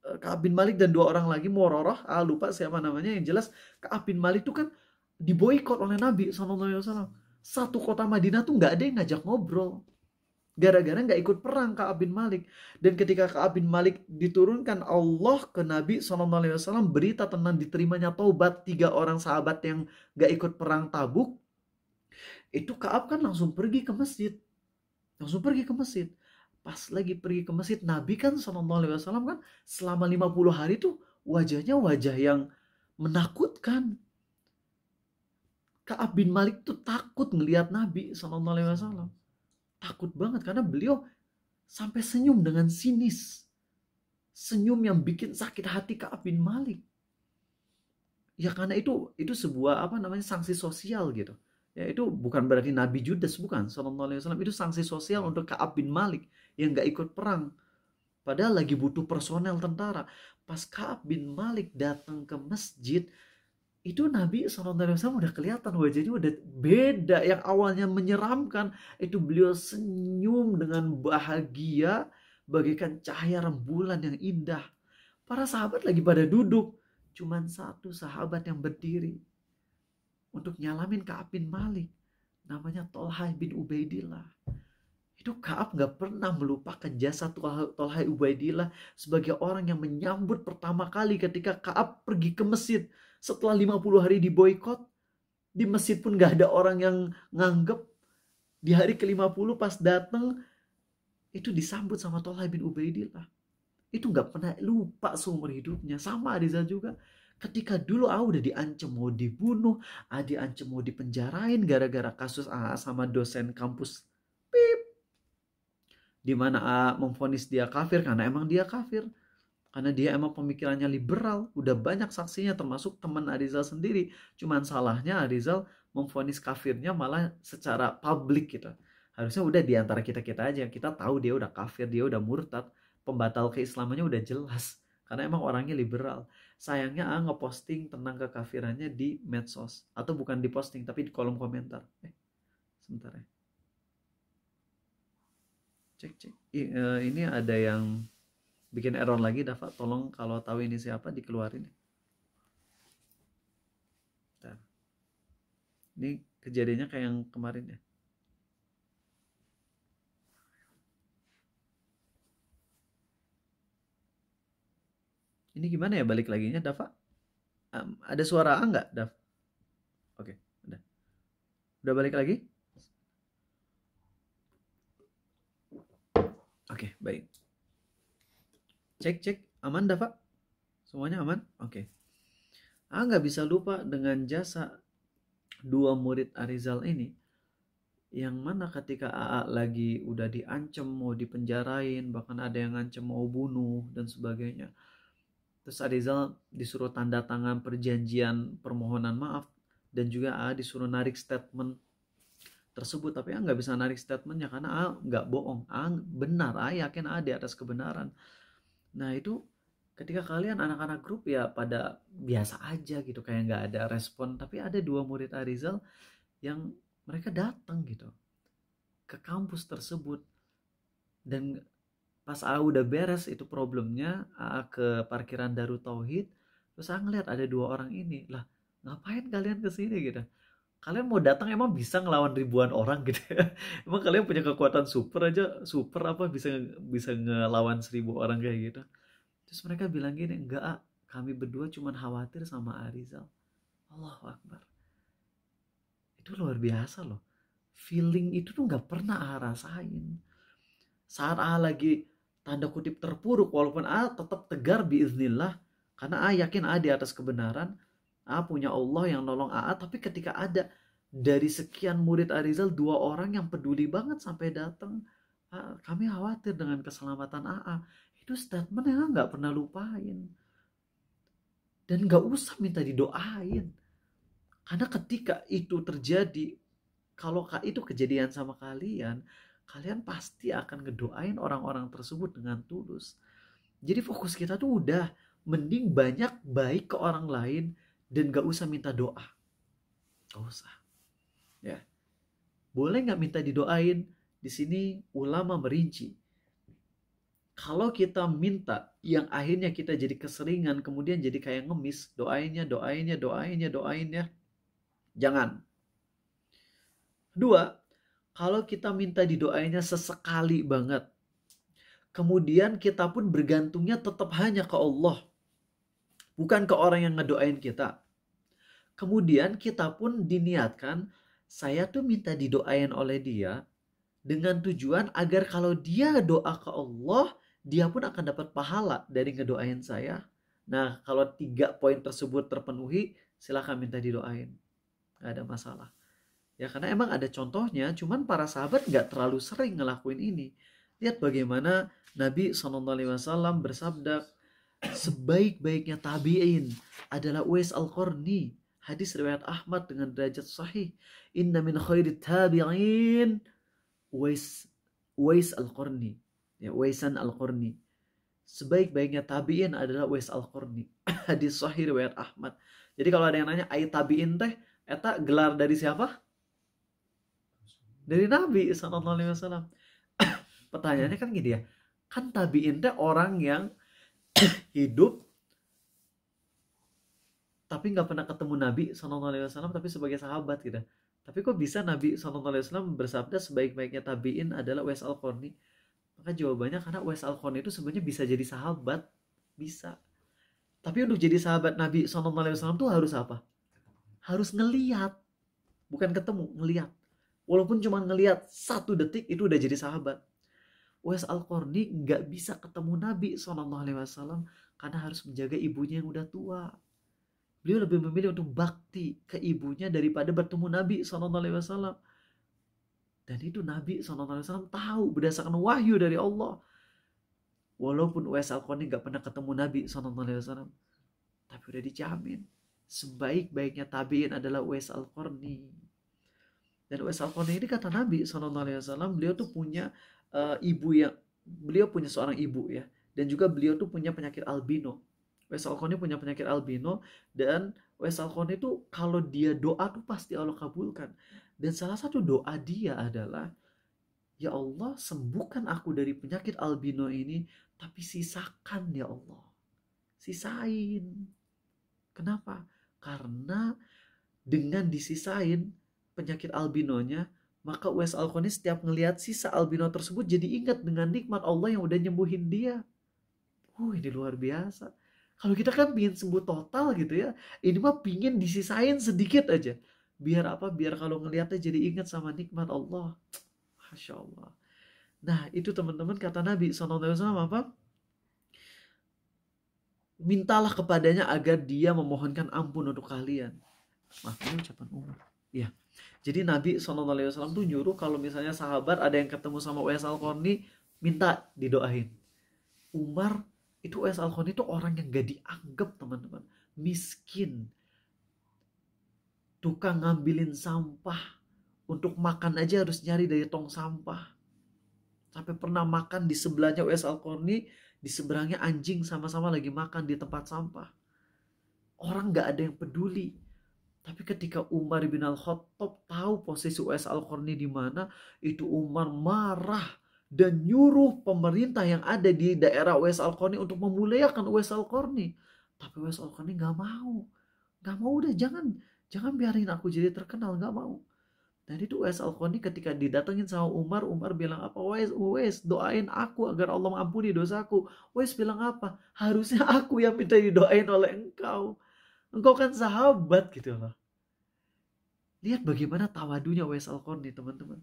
Ka'ab bin Malik dan 2 orang lagi, Murarah, lupa siapa namanya. Yang jelas Ka'ab bin Malik itu kan diboikot oleh Nabi SAW. Satu kota Madinah tuh nggak ada yang ngajak ngobrol. Gara-gara nggak ikut perang Ka'ab bin Malik. Dan ketika Ka'ab bin Malik diturunkan Allah ke Nabi SAW berita tentang diterimanya taubat 3 orang sahabat yang nggak ikut perang Tabuk, itu Ka'ab kan langsung pergi ke masjid. Pas lagi pergi ke masjid, Nabi kan SAW kan selama 50 hari tuh wajahnya wajah yang menakutkan. Ka'ab bin Malik tuh takut ngelihat Nabi SAW. Takut banget karena beliau sampai senyum dengan sinis. Senyum yang bikin sakit hati Ka'ab bin Malik. Ya karena itu sebuah sanksi sosial gitu. Ya itu bukan berarti Nabi Judas, bukan, SAW. Itu sanksi sosial untuk Ka'ab bin Malik yang gak ikut perang. Padahal lagi butuh personel tentara. Pas Ka'ab bin Malik datang ke masjid, itu Nabi SAW udah kelihatan wajahnya udah beda. Yang awalnya menyeramkan, itu beliau senyum dengan bahagia bagaikan cahaya rembulan yang indah. Para sahabat lagi pada duduk, cuman satu sahabat yang berdiri untuk nyalamin Ka'ab bin Malik, namanya Tolha bin Ubaidillah. Itu Ka'ab gak pernah melupakan jasa Tolha bin Ubaidillah sebagai orang yang menyambut pertama kali ketika Ka'ab pergi ke masjid. Setelah 50 hari diboikot, di masjid pun gak ada orang yang nganggep. Di hari ke-50 pas datang, itu disambut sama Tolha bin Ubaidillah. Itu gak pernah lupa seumur hidupnya. Sama Ariza juga. Ketika dulu udah diancam mau dibunuh, diancam mau dipenjarain gara-gara kasus sama dosen kampus di mana memvonis dia kafir karena emang dia kafir. Karena dia emang pemikirannya liberal. Udah banyak saksinya termasuk teman Arizal sendiri. Cuman salahnya Arizal memvonis kafirnya malah secara publik gitu. Harusnya udah di antara kita-kita aja. Kita tahu dia udah kafir, dia udah murtad. Pembatal keislamannya udah jelas. Karena emang orangnya liberal. Sayangnya ngeposting tentang kekafirannya di medsos. Atau bukan di posting, tapi di kolom komentar. Sebentar ya. Cek. Ini ada yang bikin error lagi, Dafa. Tolong kalau tahu ini siapa dikeluarin. Bentar. Ini kejadiannya kayak yang kemarin ya. Ini gimana ya balik laginya, Dafa? Ada suara A nggak, Daf? Oke, udah. Udah balik lagi? Oke, baik. Cek. Aman, Dafa? Semuanya aman? Oke. Nggak bisa lupa dengan jasa 2 murid Arizal ini. Yang mana ketika lagi udah diancam mau dipenjarain, bahkan ada yang ngancam mau bunuh dan sebagainya. Terus Arizal disuruh tanda tangan perjanjian permohonan maaf dan juga disuruh narik statement tersebut, tapi nggak bisa narik statementnya karena nggak bohong, benar, yakin di atas kebenaran. Nah itu ketika kalian anak-anak grup ya pada biasa aja gitu, kayak nggak ada respon, tapi ada 2 murid Arizal yang mereka datang gitu ke kampus tersebut. Dan pas udah beres itu problemnya, ke parkiran Darut Tauhid, terus ngeliat ada 2 orang ini. Lah, ngapain kalian kesini gitu? Kalian mau datang emang bisa ngelawan ribuan orang gitu ya? Emang kalian punya kekuatan super apa bisa ngelawan 1000 orang kayak gitu? Terus mereka bilang gini, enggak, kami berdua cuma khawatir sama Arizal. Allahu Akbar. Itu luar biasa loh. Feeling itu tuh gak pernah rasain. Saat lagi tanda kutip terpuruk, walaupun tetap tegar biiznillah, karena yakin di atas kebenaran, punya Allah yang nolong tapi ketika ada Dari sekian murid Arizal, 2 orang yang peduli banget sampai datang. Kami khawatir dengan keselamatan AA. Itu statement yang nggak pernah lupain. Dan nggak usah minta didoain. Karena ketika itu terjadi, kalau itu kejadian sama kalian, kalian pasti akan ngedoain orang-orang tersebut dengan tulus. Jadi fokus kita tuh udah mending banyak baik ke orang lain dan gak usah minta doa. Gak usah. Ya. Boleh nggak minta didoain? Di sini ulama merinci. Kalau kita minta yang akhirnya kita jadi keseringan, kemudian jadi kayak ngemis, doainnya, jangan. Dua, kalau kita minta didoainnya sesekali banget, kemudian kita pun bergantungnya tetap hanya ke Allah, bukan ke orang yang ngedoain kita. Kemudian kita pun diniatkan, saya tuh minta didoain oleh dia dengan tujuan agar kalau dia doa ke Allah, dia pun akan dapat pahala dari ngedoain saya. Nah, kalau 3 poin tersebut terpenuhi, silakan minta didoain. Gak ada masalah. Ya, karena emang ada contohnya, cuman para sahabat gak terlalu sering ngelakuin ini. Lihat bagaimana Nabi SAW bersabda, sebaik-baiknya tabi'in adalah Uwais Al-Qarni. Hadis riwayat Ahmad dengan derajat sahih. Inna min khairit tabi'in Uwais Al-Qarni. Ya, Uwaisan Al-Qarni. Sebaik-baiknya tabi'in adalah Uwais Al-Qarni. Hadis sahih riwayat Ahmad. Jadi kalau ada yang nanya, ai tabi'in teh, eta gelar dari siapa? Dari Nabi SAW. Pertanyaannya kan gini ya, kan tabi'in teh orang yang hidup tapi nggak pernah ketemu Nabi SAW, tapi sebagai sahabat gitu. Tapi kok bisa Nabi SAW bersabda sebaik-baiknya tabi'in adalah Uwais Al-Qarni? Maka jawabannya karena Uwais Al-Qarni itu sebenarnya bisa jadi sahabat. Bisa. Tapi untuk jadi sahabat Nabi SAW tuh harus apa? Harus ngeliat. Bukan ketemu, ngeliat. Walaupun cuma ngeliat 1 detik itu udah jadi sahabat. Uwais Al-Qarni nggak bisa ketemu Nabi SAW karena harus menjaga ibunya yang udah tua. Beliau lebih memilih untuk bakti ke ibunya daripada bertemu Nabi SAW. Dan itu Nabi SAW tahu berdasarkan wahyu dari Allah. Walaupun Uwais Al-Qarni gak pernah ketemu Nabi SAW, tapi udah dijamin sebaik-baiknya tabi'in adalah Uwais Al-Qarni. Dan Uwais Al-Qarni ini kata Nabi SAW, beliau tuh punya beliau punya seorang ibu ya. Dan juga beliau tuh punya penyakit albino. Uwais Al-Qarni punya penyakit albino, dan Uwais Al-Qarni itu kalau dia doa tuh pasti Allah kabulkan. Dan salah satu doa dia adalah, ya Allah sembuhkan aku dari penyakit albino ini, tapi sisakan ya Allah. Sisain. Kenapa? Karena dengan disisain penyakit albinonya, maka Uwais Al-Qarni setiap ngelihat sisa albino tersebut jadi ingat dengan nikmat Allah yang udah nyembuhin dia. Ini luar biasa. Kalau kita kan pingin sembuh total gitu ya, ini mah pingin disisain sedikit aja. Biar apa? Biar kalau ngelihatnya jadi ingat sama nikmat Allah. Masya Allah. Nah itu teman-teman kata Nabi SAW apa? Mintalah kepadanya agar dia memohonkan ampun untuk kalian. Maaf, ini ucapan Umar. Ya. Jadi Nabi SAW tuh nyuruh kalau misalnya sahabat ada yang ketemu sama Uwais Al-Qarni, minta didoain. Umar itu Uwais Al-Qarni itu orang yang gak dianggap teman-teman. Miskin. Tukang ngambilin sampah. Untuk makan aja harus nyari dari tong sampah. Sampai pernah makan di sebelahnya Uwais Al-Qarni, di seberangnya anjing sama-sama lagi makan di tempat sampah. Orang gak ada yang peduli. Tapi ketika Umar bin Al-Khattab tahu posisi Uwais Al-Qarni di mana, itu Umar marah dan nyuruh pemerintah yang ada di daerah Uwais Al-Qarni untuk memuliakan Uwais Al-Qarni. Tapi Uwais Al-Qarni gak mau. Gak mau, udah jangan biarin aku jadi terkenal, gak mau. Dan itu Uwais Al-Qarni ketika didatengin sama Umar, Umar bilang apa? Uwais doain aku agar Allah mengampuni dosaku. Uwais bilang apa? Harusnya aku yang minta didoain oleh engkau. Engkau kan sahabat gitu loh. Lihat bagaimana tawadunya Uwais Al-Qarni teman-teman.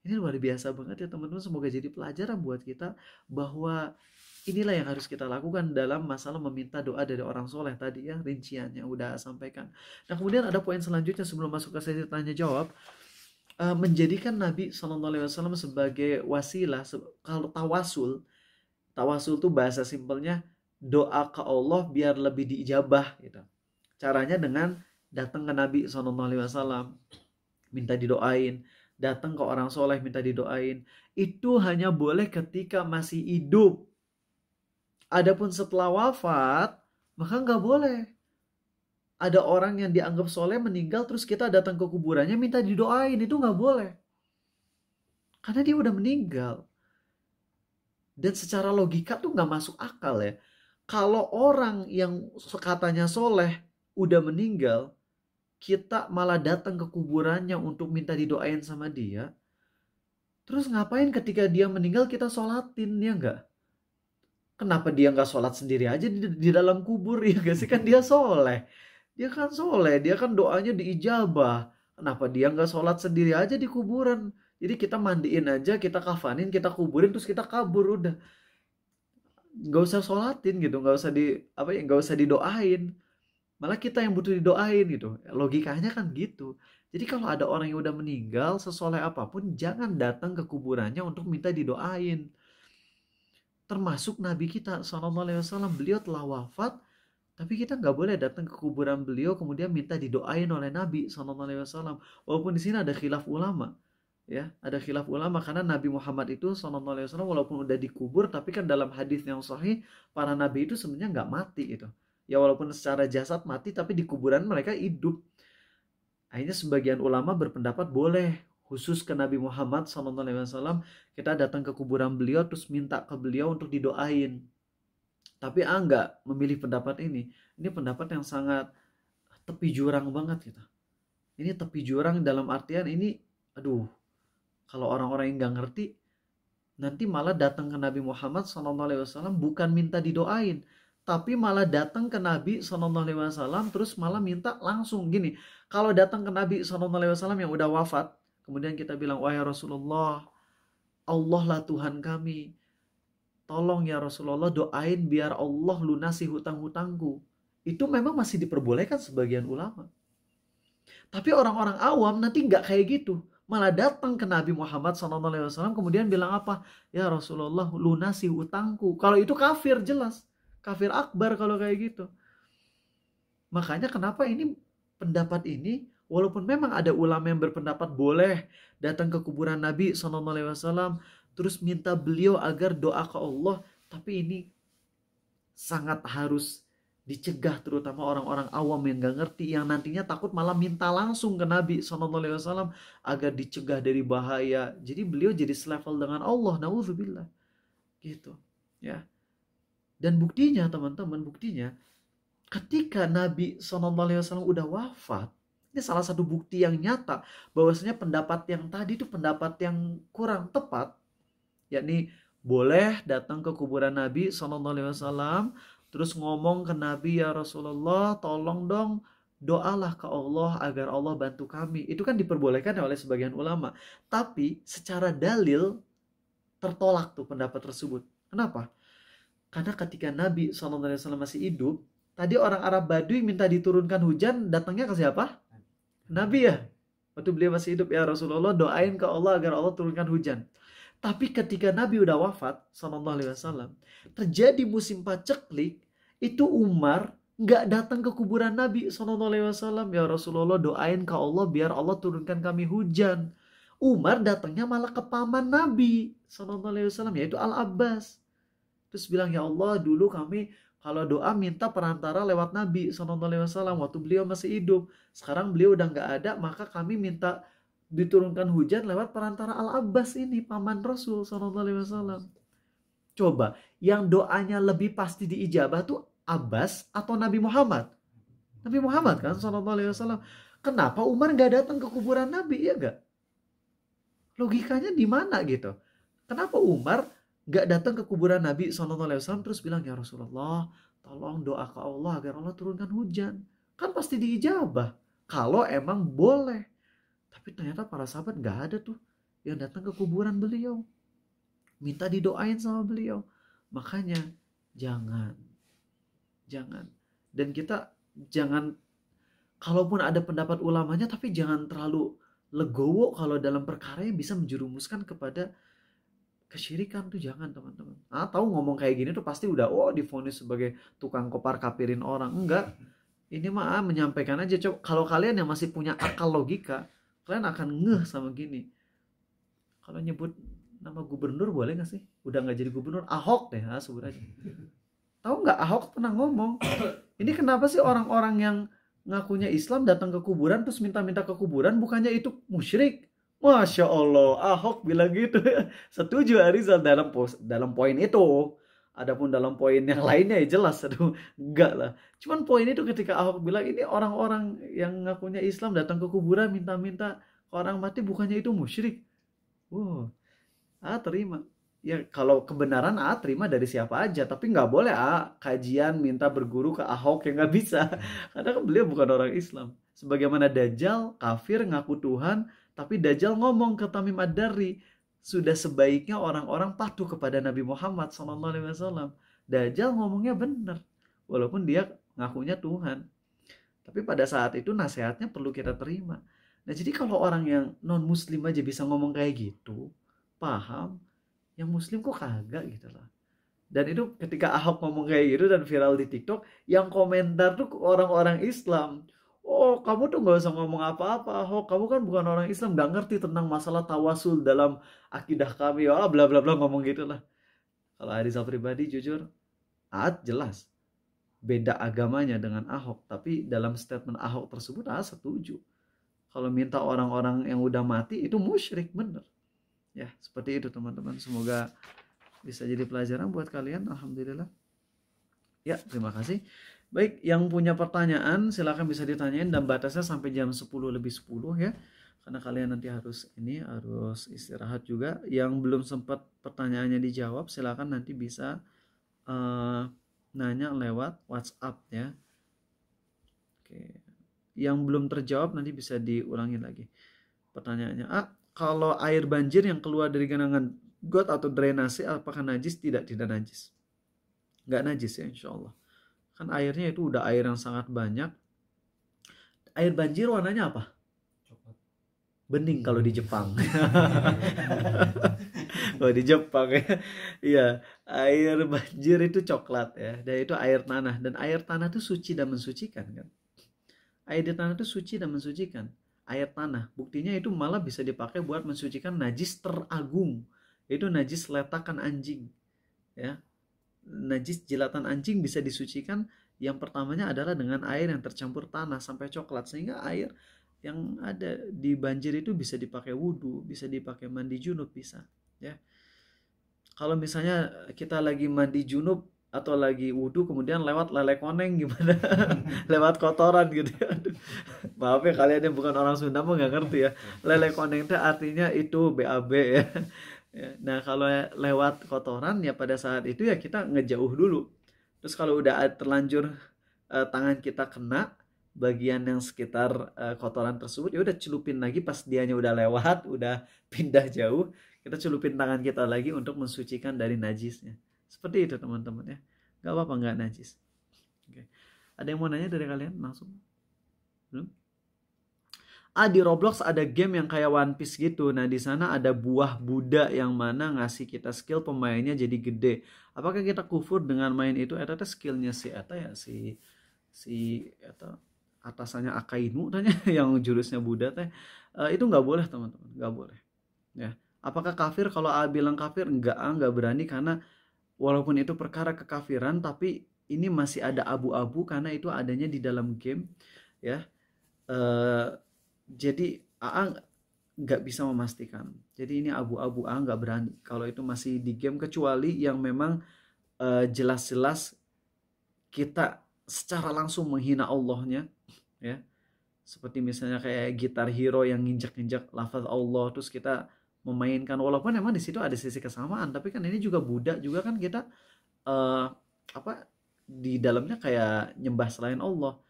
Ini luar biasa banget ya teman-teman. Semoga jadi pelajaran buat kita bahwa Inilah yang harus kita lakukan dalam masalah meminta doa dari orang soleh tadi ya, rinciannya udah sampaikan. Nah kemudian ada poin selanjutnya sebelum masuk ke sesi tanya jawab, menjadikan Nabi SAW sebagai wasilah. Kalau tawasul tuh bahasa simpelnya doa ke Allah biar lebih diijabah gitu. Caranya dengan datang ke Nabi SAW, minta didoain, datang ke orang soleh minta didoain. Itu hanya boleh ketika masih hidup. Adapun setelah wafat, maka nggak boleh. Ada orang yang dianggap soleh meninggal terus kita datang ke kuburannya minta didoain, itu nggak boleh. Karena dia udah meninggal. Dan secara logika tuh nggak masuk akal ya. Kalau orang yang katanya soleh udah meninggal, kita malah datang ke kuburannya untuk minta didoain sama dia. Terus ngapain ketika dia meninggal kita sholatin, ya nggak? Kenapa dia nggak sholat sendiri aja di dalam kubur, ya gak sih? Kan dia soleh. Dia kan soleh, dia kan doanya diijabah. Kenapa dia nggak sholat sendiri aja di kuburan? Jadi kita mandiin aja, kita kafanin, kita kuburin, terus kita kabur udah. Nggak usah sholatin gitu, nggak usah nggak usah didoain. Malah kita yang butuh didoain gitu. Logikanya kan gitu. Jadi kalau ada orang yang udah meninggal, sesoleh apapun, jangan datang ke kuburannya untuk minta didoain. Termasuk Nabi kita SAW, beliau telah wafat, tapi kita nggak boleh datang ke kuburan beliau kemudian minta didoain oleh Nabi SAW. Walaupun di sini ada khilaf ulama, ya ada khilaf ulama karena Nabi Muhammad itu SAW walaupun udah dikubur, tapi kan dalam hadis yang sahih para nabi itu sebenarnya nggak mati gitu. Ya walaupun secara jasad mati, tapi di kuburan mereka hidup. Akhirnya sebagian ulama berpendapat boleh. Khusus ke Nabi Muhammad SAW, kita datang ke kuburan beliau terus minta ke beliau untuk didoain. Tapi enggak memilih pendapat ini. Ini pendapat yang sangat tepi jurang banget gitu. Ini tepi jurang dalam artian ini, aduh, kalau orang-orang yang nggak ngerti, nanti malah datang ke Nabi Muhammad SAW bukan minta didoain, tapi malah datang ke Nabi SAW terus malah minta langsung gini. Kalau datang ke Nabi SAW yang udah wafat, kemudian kita bilang, wahai Rasulullah, Allah lah Tuhan kami, tolong ya Rasulullah doain biar Allah lunasi hutang-hutangku. Itu memang masih diperbolehkan sebagian ulama. Tapi orang-orang awam nanti nggak kayak gitu. Malah datang ke Nabi Muhammad SAW kemudian bilang apa? Ya Rasulullah lunasi hutangku. Kalau itu kafir jelas. Kafir akbar kalau kayak gitu. Makanya kenapa ini pendapat ini, walaupun memang ada ulama yang berpendapat boleh datang ke kuburan Nabi SAW terus minta beliau agar doa ke Allah, tapi ini sangat harus dicegah, terutama orang-orang awam yang gak ngerti, yang nantinya takut malah minta langsung ke Nabi SAW agar dicegah dari bahaya. Jadi beliau jadi selevel dengan Allah, na'udzubillah gitu ya. Dan buktinya teman-teman, buktinya ketika Nabi SAW udah wafat, ini salah satu bukti yang nyata bahwasanya pendapat yang tadi itu pendapat yang kurang tepat, yakni boleh datang ke kuburan Nabi SAW terus ngomong ke Nabi, ya Rasulullah tolong dong doalah ke Allah agar Allah bantu kami. Itu kan diperbolehkan oleh sebagian ulama, tapi secara dalil tertolak tuh pendapat tersebut. Kenapa? Karena ketika Nabi SAW masih hidup, tadi orang Arab Baduy minta diturunkan hujan, datangnya ke siapa? Nabi ya. Waktu beliau masih hidup, ya Rasulullah doain ke Allah agar Allah turunkan hujan. Tapi ketika Nabi udah wafat SAW, terjadi musim paceklik, itu Umar nggak datang ke kuburan Nabi SAW. Ya Rasulullah doain ke Allah biar Allah turunkan kami hujan. Umar datangnya malah ke paman Nabi SAW, yaitu Al-Abbas. Terus bilang, ya Allah dulu kami kalau doa minta perantara lewat Nabi SAW waktu beliau masih hidup. Sekarang beliau udah nggak ada, maka kami minta diturunkan hujan lewat perantara Al-Abbas ini, paman Rasul SAW. Coba, yang doanya lebih pasti diijabah tuh Abbas atau Nabi Muhammad? Nabi Muhammad kan SAW. Kenapa Umar nggak datang ke kuburan Nabi, ya nggak? Logikanya di mana gitu? Kenapa Umar nggak datang ke kuburan Nabi SAW terus bilang, ya Rasulullah tolong doa ke Allah agar Allah turunkan hujan? Kan pasti diijabah kalau emang boleh. Tapi ternyata para sahabat nggak ada tuh yang datang ke kuburan beliau minta didoain sama beliau. Makanya jangan. Dan kita jangan, kalaupun ada pendapat ulamanya, tapi jangan terlalu legowo kalau dalam perkara yang bisa menjerumuskan kepada kesyirikan tuh, jangan teman-teman. Tahu ngomong kayak gini tuh pasti udah divonis sebagai tukang kopar kafirin orang. Enggak. Ini mah menyampaikan aja. Coba kalau kalian yang masih punya akal logika, kalian akan ngeh sama gini. Kalau nyebut nama gubernur boleh gak sih? Udah gak jadi gubernur, Ahok deh, sebut aja. Tahu nggak, Ahok pernah ngomong, ini kenapa sih orang-orang yang ngakunya Islam datang ke kuburan terus minta-minta ke kuburan, bukannya itu musyrik? Masya Allah, Ahok bilang gitu. Setuju Arizal dalam poin itu. Adapun dalam poin yang lainnya ya jelas, enggak lah. Cuman poin itu ketika Ahok bilang ini orang-orang yang ngakunya Islam datang ke kuburan minta-minta ke orang mati, bukannya itu musyrik? Terima. Ya kalau kebenaran terima dari siapa aja, tapi nggak boleh kajian minta berguru ke Ahok, yang nggak bisa, karena kan beliau bukan orang Islam. Sebagaimana Dajjal kafir ngaku Tuhan, tapi Dajjal ngomong ke Tamim Ad-Dari, sudah sebaiknya orang-orang patuh kepada Nabi Muhammad SAW. Dajjal ngomongnya benar, walaupun dia ngakunya Tuhan, tapi pada saat itu nasihatnya perlu kita terima. Nah jadi kalau orang yang non muslim aja bisa ngomong kayak gitu, paham, yang muslim kok kagak gitu loh. Dan itu ketika Ahok ngomong kayak gitu dan viral di TikTok, yang komentar tuh orang-orang Islam. Kamu tuh gak usah ngomong apa-apa Ahok, kamu kan bukan orang Islam, gak ngerti tentang masalah tawasul dalam akidah kami, bla bla bla, ngomong gitu lah. Kalau Arizal pribadi jujur, jelas beda agamanya dengan Ahok, tapi dalam statement Ahok tersebut setuju. Kalau minta orang-orang yang udah mati itu musyrik, bener. Ya, seperti itu teman-teman. Semoga bisa jadi pelajaran buat kalian. Alhamdulillah. Ya, terima kasih. Baik, yang punya pertanyaan silakan bisa ditanyain, dan batasnya sampai jam 10 lebih 10 ya. Karena kalian nanti harus istirahat juga. Yang belum sempat pertanyaannya dijawab, silakan nanti bisa nanya lewat WhatsApp ya. Oke. Yang belum terjawab nanti bisa diulangi lagi pertanyaannya. Kalau air banjir yang keluar dari genangan got atau drainase apakah najis? Tidak najis. Nggak najis ya insya Allah. Kan airnya itu udah air yang sangat banyak. Air banjir warnanya apa? Coklat. Bening kalau di Jepang. Kalau di Jepang ya. Iya, air banjir itu coklat ya. Dan itu air tanah. Dan air tanah itu suci dan mensucikan kan. Air di tanah itu suci dan mensucikan. Air tanah, buktinya itu malah bisa dipakai buat mensucikan najis teragung, itu najis letakan anjing ya. Najis jilatan anjing bisa disucikan, yang pertamanya adalah dengan air yang tercampur tanah sampai coklat, sehingga air yang ada di banjir itu bisa dipakai wudhu, bisa dipakai mandi junub, bisa ya. Kalau misalnya kita lagi mandi junub atau lagi wudhu kemudian lewat lele koneng gimana? Lewat kotoran gitu ya. Maaf ya kalian yang bukan orang Sunda mah nggak ngerti ya. Lele koneng itu artinya itu BAB ya. Nah kalau lewat kotoran ya pada saat itu ya kita ngejauh dulu. Terus kalau udah terlanjur tangan kita kena bagian yang sekitar kotoran tersebut, ya udah celupin lagi pas dianya udah lewat, udah pindah jauh, kita celupin tangan kita lagi untuk mensucikan dari najisnya. Seperti itu teman-teman ya. Gak apa-apa gak najis. Oke. Ada yang mau nanya dari kalian langsung? Belum? Di Roblox ada game yang kayak One Piece gitu. Nah di sana ada buah Buddha yang mana ngasih kita skill pemainnya jadi gede. Apakah kita kufur dengan main itu? Eta skillnya si atasannya Akainu tanya yang jurusnya Buddha teh. Itu nggak boleh teman-teman, nggak boleh. Ya. Apakah kafir kalau bilang kafir? Nggak berani, karena walaupun itu perkara kekafiran, tapi ini masih ada abu-abu karena itu adanya di dalam game ya. Jadi nggak bisa memastikan. Jadi ini abu-abu, nggak berani kalau itu masih di game, kecuali yang memang jelas-jelas kita secara langsung menghina Allahnya ya. Seperti misalnya kayak Guitar Hero yang nginjak-nginjak lafaz Allah, terus kita memainkan, walaupun memang di situ ada sisi kesamaan, tapi kan ini juga Buddha juga kan, kita di dalamnya kayak nyembah selain Allah.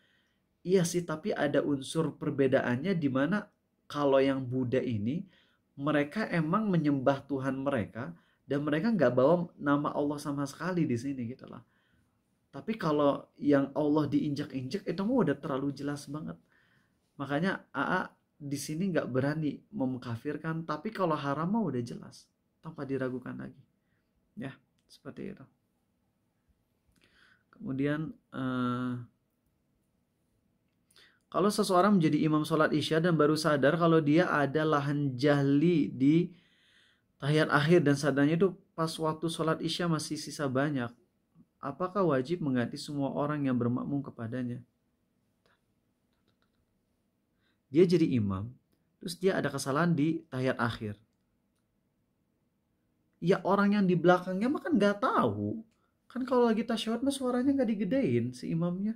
Iya sih, tapi ada unsur perbedaannya di mana kalau yang Buddha ini mereka emang menyembah Tuhan mereka, dan mereka nggak bawa nama Allah sama sekali di sini gitu lah. Tapi kalau yang Allah diinjak-injak itu mah udah terlalu jelas banget. Makanya AA di sini nggak berani memkafirkan, tapi kalau haram mah udah jelas tanpa diragukan lagi. Ya, seperti itu. Kemudian kalau seseorang menjadi imam sholat isya dan baru sadar kalau dia ada lahan jahli di tahiyat akhir dan sadarnya itu pas waktu sholat isya masih sisa banyak, apakah wajib mengganti semua orang yang bermakmum kepadanya? Dia jadi imam, terus dia ada kesalahan di tahiyat akhir. Ya orang yang di belakangnya mah kan nggak tahu. Kan kalau lagi tasyahud mah suaranya nggak digedein si imamnya.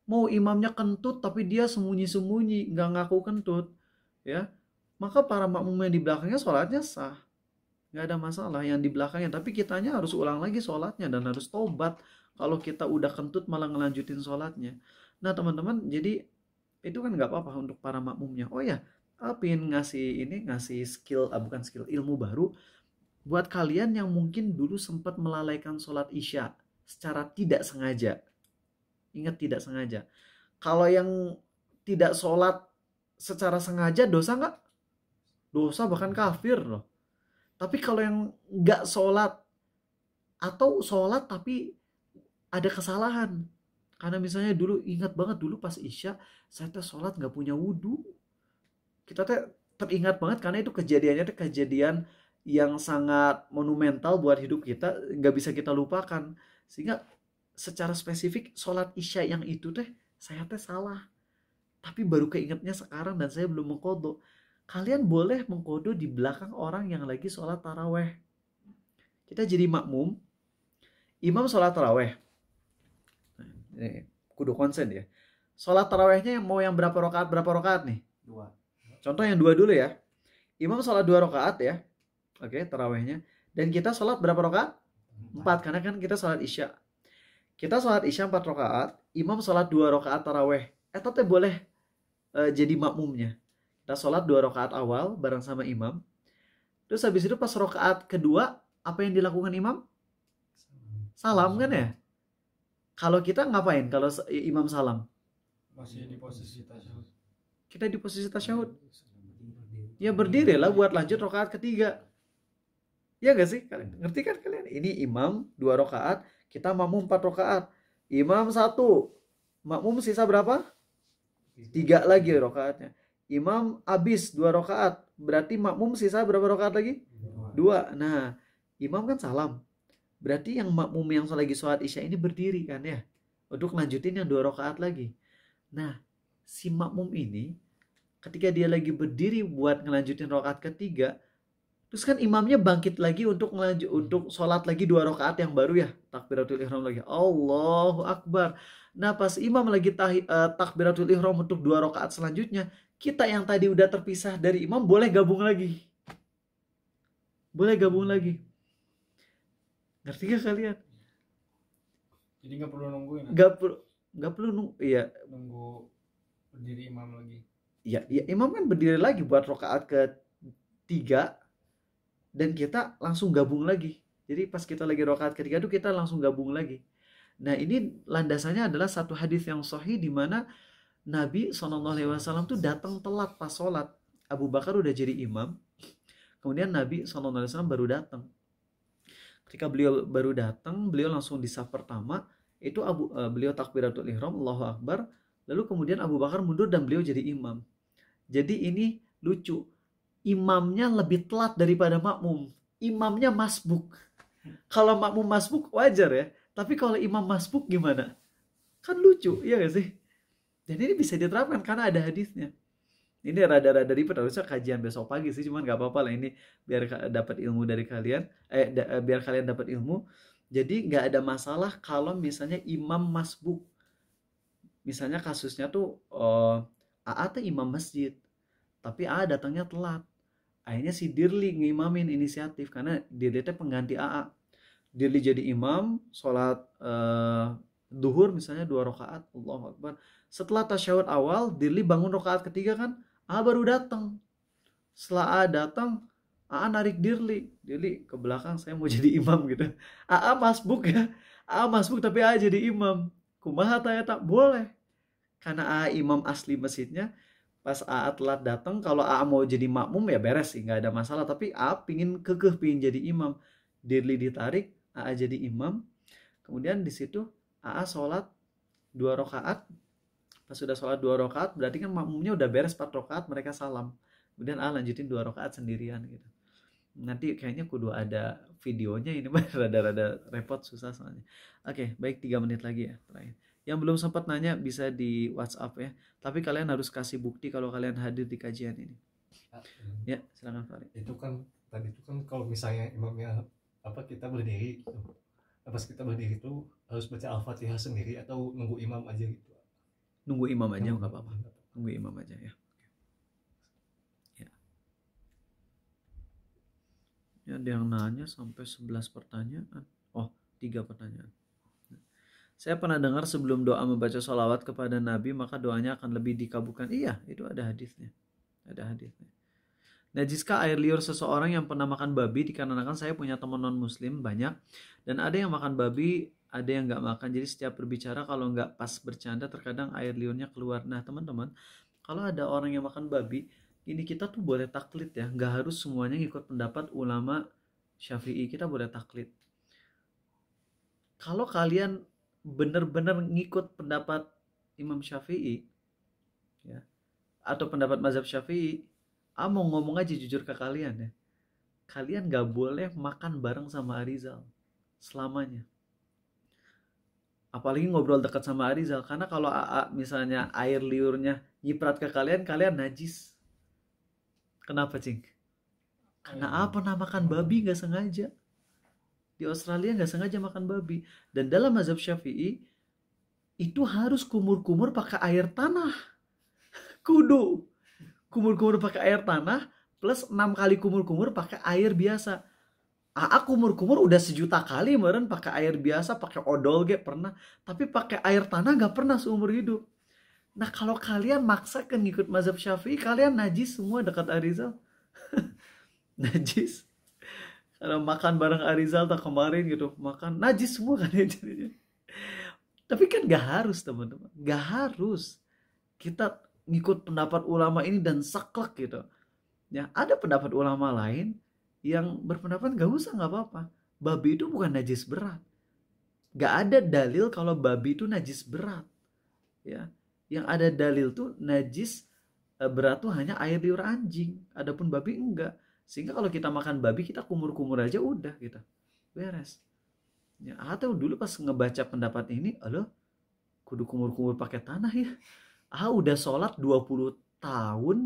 Mau imamnya kentut tapi dia sembunyi-sembunyi, nggak ngaku kentut, ya. Maka para makmum yang di belakangnya sholatnya sah. Nggak ada masalah yang di belakangnya. Tapi kitanya harus ulang lagi sholatnya dan harus tobat. Kalau kita udah kentut malah ngelanjutin sholatnya. Nah teman-teman, jadi itu kan nggak apa-apa untuk para makmumnya. Oh ya, pengen ngasih skill, bukan skill, ilmu baru buat kalian yang mungkin dulu sempat melalaikan sholat isya secara tidak sengaja. Ingat, tidak sengaja. Kalau yang tidak sholat secara sengaja dosa nggak? Dosa, bahkan kafir loh. Tapi kalau yang nggak sholat atau sholat tapi ada kesalahan, karena misalnya dulu, ingat banget dulu pas isya saya tuh sholat nggak punya wudhu. Kita tuh teringat banget karena itu kejadiannya tuh kejadian yang sangat monumental buat hidup kita, nggak bisa kita lupakan. Sehingga secara spesifik sholat isya yang itu teh saya teh salah. Tapi baru keingetnya sekarang dan saya belum mengkodo. Kalian boleh mengkodo di belakang orang yang lagi sholat taraweh. Kita jadi makmum, imam sholat taraweh. Kudu konsen ya. Sholat tarawehnya mau yang berapa rakaat nih? 2. Contoh yang 2 dulu ya. Imam sholat 2 rakaat ya. Oke, tarawehnya. Dan kita sholat berapa rakaat? 4, karena kan kita sholat isya. Kita sholat isya 4 rakaat, imam sholat 2 rakaat taraweh. Teh boleh jadi makmumnya. Kita sholat 2 rakaat awal bareng sama imam. Terus habis itu pas rakaat kedua, apa yang dilakukan imam? Salam kan ya? Kalau kita ngapain kalau imam salam?
Masih di posisi tasyahud.
Kita di posisi tasyahud. Ya berdiri lah buat lanjut rakaat ketiga. Ya gak sih? Kalian ngerti kan kalian? Ini imam 2 rakaat, kita makmum 4 rakaat. Imam 1, makmum sisa berapa? 3 lagi rakaatnya. Imam habis 2 rakaat, berarti makmum sisa berapa rakaat lagi? 2. Nah, imam kan salam. Berarti yang makmum yang lagi sholat isya ini berdiri kan ya, untuk lanjutin yang 2 rakaat lagi. Nah, si makmum ini ketika dia lagi berdiri buat ngelanjutin rakaat ketiga, terus kan imamnya bangkit lagi untuk sholat lagi 2 rakaat yang baru ya, takbiratul ihram lagi, Allahu Akbar. Nah pas imam lagi takbiratul ihram untuk 2 rakaat selanjutnya, kita yang tadi udah terpisah dari imam boleh gabung lagi. Boleh gabung lagi. Ngerti gak kalian?
Jadi nggak perlu nungguin.
Nggak perlu nunggu. Iya.
Nunggu berdiri imam lagi.
Ya, imam kan berdiri lagi buat rakaat ketiga dan kita langsung gabung lagi. Jadi pas kita lagi rakaat ketiga itu kita langsung gabung lagi. Nah ini landasannya adalah satu hadis yang sahih di mana Nabi SAW tuh datang telat pas sholat. Abu Bakar udah jadi imam, kemudian Nabi SAW baru datang. Ketika beliau baru datang, beliau langsung di saf pertama, itu beliau takbiratul ihram, Allahu Akbar, lalu kemudian Abu Bakar mundur dan beliau jadi imam. Jadi ini lucu, imamnya lebih telat daripada makmum. Imamnya masbuk. Kalau makmum masbuk wajar ya, tapi kalau imam masbuk gimana? Kan lucu, iya gak sih? Dan ini bisa diterapkan karena ada hadisnya. Ini rada-rada ribet, harusnya kajian besok pagi sih, cuman gak apa-apa lah ini biar dapat ilmu dari kalian, biar kalian dapat ilmu. Jadi gak ada masalah kalau misalnya imam masbuk. Misalnya kasusnya tuh AA tuh imam masjid, tapi AA datangnya telat. Akhirnya si Dirli ngimamin inisiatif karena Dirli itu pengganti AA. Dirli jadi imam, sholat duhur misalnya 2 rakaat, Allahu Akbar. Setelah tasyahud awal, Dirli bangun rakaat ketiga kan, AA baru datang. Setelah AA datang, AA narik Dirli ke belakang, saya mau jadi imam gitu. AA masbuk ya, AA masbuk tapi AA jadi imam. Kumaha tanya tak boleh, karena AA imam asli masjidnya. Pas AA telat datang, kalau AA mau jadi makmum ya beres sih, nggak ada masalah. Tapi AA pingin jadi imam. Dirli ditarik, AA jadi imam. Kemudian di situ AA sholat 2 rakaat. Pas sudah sholat 2 rakaat, berarti kan makmumnya udah beres 4 rakaat, mereka salam. Kemudian AA lanjutin 2 rakaat sendirian gitu. Nanti kayaknya kudu ada videonya, ini mah rada-rada repot, susah soalnya. Oke, baik, 3 menit lagi ya terakhir. Yang belum sempat nanya bisa di WhatsApp ya. Tapi kalian harus kasih bukti kalau kalian hadir di kajian ini. Ya, silakan Farid.
Itu kan tadi itu kan kalau misalnya imamnya kita berdiri gitu. Pas kita berdiri itu harus baca Al-Fatihah sendiri atau nunggu imam aja gitu.
Nunggu imam aja nggak apa-apa. Nunggu imam aja ya. Ya, ada yang nanya sampai 11 pertanyaan. Oh, 3 pertanyaan. Saya pernah dengar sebelum doa membaca sholawat kepada Nabi, maka doanya akan lebih dikabulkan. Iya, itu ada hadisnya. Ada hadisnya. Najiskah air liur seseorang yang pernah makan babi? Dikarenakan saya punya teman non-muslim banyak. Dan ada yang makan babi, ada yang nggak makan. Jadi setiap berbicara kalau nggak pas bercanda, terkadang air liurnya keluar. Nah teman-teman, kalau ada orang yang makan babi, ini kita tuh boleh taklid ya. Nggak harus semuanya ngikut pendapat ulama Syafi'i. Kita boleh taklid. Kalau kalian benar-benar ngikut pendapat Imam Syafi'i, ya, atau pendapat mazhab Syafi'i, mau ngomong aja jujur ke kalian ya, kalian gak boleh makan bareng sama Arizal selamanya. Apalagi ngobrol dekat sama Arizal, karena kalau misalnya air liurnya nyiprat ke kalian, kalian najis. Kenapa cing? Karena pernah makan babi gak sengaja. Di Australia gak sengaja makan babi. Dan dalam mazhab Syafi'i itu harus kumur-kumur pakai air tanah. Kudu kumur-kumur pakai air tanah plus 6 kali kumur-kumur pakai air biasa. Kumur-kumur udah 1.000.000 kali meren pakai air biasa, pakai odol pernah, tapi pakai air tanah gak pernah seumur hidup. Nah kalau kalian maksakan ngikut mazhab Syafi'i, kalian najis semua dekat Arizal. Najis. Kalau makan bareng Arizal tak kemarin gitu, makan najis semua kan ya jadinya. Tapi kan gak harus teman-teman, gak harus kita ngikut pendapat ulama ini dan saklek gitu. Ya, ada pendapat ulama lain yang berpendapat gak usah, gak apa-apa. Babi itu bukan najis berat. Gak ada dalil kalau babi itu najis berat. Ya, yang ada dalil tuh najis berat tuh hanya air liur anjing. Adapun babi enggak. Sehingga kalau kita makan babi kita kumur-kumur aja udah gitu. Beres. Ya, atau dulu pas ngebaca pendapat ini, kudu kumur-kumur pakai tanah ya. Udah sholat 20 tahun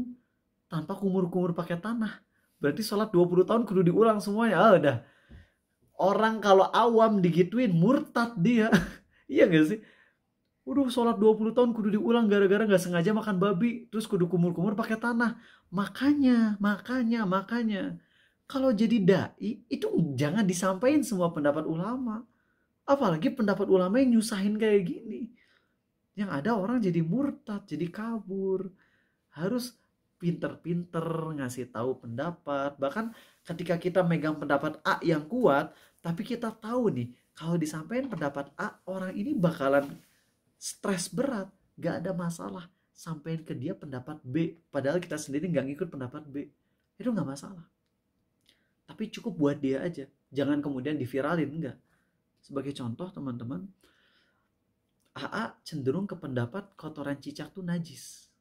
tanpa kumur-kumur pakai tanah. Berarti sholat 20 tahun kudu diulang semuanya. Udah. Orang kalau awam digituin murtad dia. Iya gak sih? Sholat 20 tahun kudu diulang gara-gara gak sengaja makan babi. Terus kudu kumur-kumur pakai tanah. Makanya. Kalau jadi da'i, itu jangan disampaikan semua pendapat ulama. Apalagi pendapat ulama yang nyusahin kayak gini. Yang ada orang jadi murtad, jadi kabur. Harus pinter-pinter ngasih tahu pendapat. Bahkan ketika kita megang pendapat A yang kuat, tapi kita tahu nih, kalau disampaikan pendapat A, orang ini bakalan stres berat. Gak ada masalah. Sampaikan ke dia pendapat B. Padahal kita sendiri gak ngikut pendapat B. Itu gak masalah. Tapi cukup buat dia aja. Jangan kemudian diviralin, enggak. Sebagai contoh teman-teman, cenderung ke pendapat kotoran cicak tuh najis.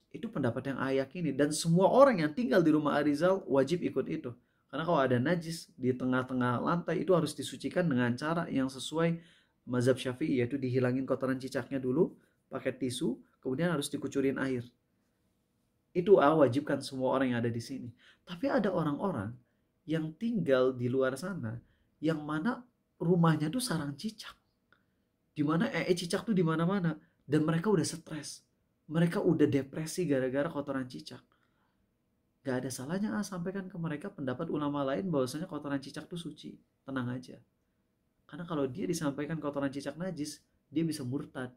Itu pendapat yang yakini. Dan semua orang yang tinggal di rumah Arizal wajib ikut itu. Karena kalau ada najis di tengah-tengah lantai, itu harus disucikan dengan cara yang sesuai mazhab Syafi'i, yaitu dihilangin kotoran cicaknya dulu, pakai tisu, kemudian harus dikucurin air. Itu wajibkan semua orang yang ada di sini. Tapi ada orang-orang yang tinggal di luar sana, yang mana rumahnya tuh sarang cicak. Dimana cicak tuh di mana-mana, dan mereka udah stres, mereka udah depresi gara-gara kotoran cicak. Gak ada salahnya sampaikan ke mereka pendapat ulama lain bahwasanya kotoran cicak tuh suci. Tenang aja, karena kalau dia disampaikan kotoran cicak najis, dia bisa murtad,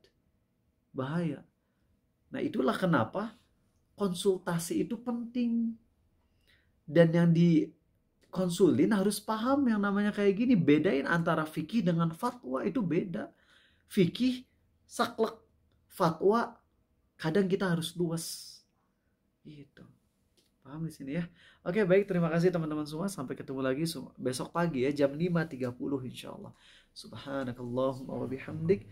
bahaya. Nah itulah kenapa konsultasi itu penting. Dan yang dikonsulin harus paham yang namanya kayak gini. Bedain antara fikih dengan fatwa, itu beda. Fikih saklek, fatwa kadang kita harus luas. Gitu. Paham di sini ya? Oke, baik, terima kasih teman-teman semua. Sampai ketemu lagi besok pagi ya, jam 5.30 insyaallah. Subhanakallahumma wa bihamdik,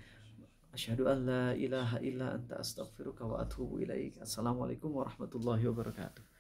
asyhadu an la ilaha illa anta astaghfiruka wa atubu ilaik. Assalamualaikum warahmatullahi wabarakatuh.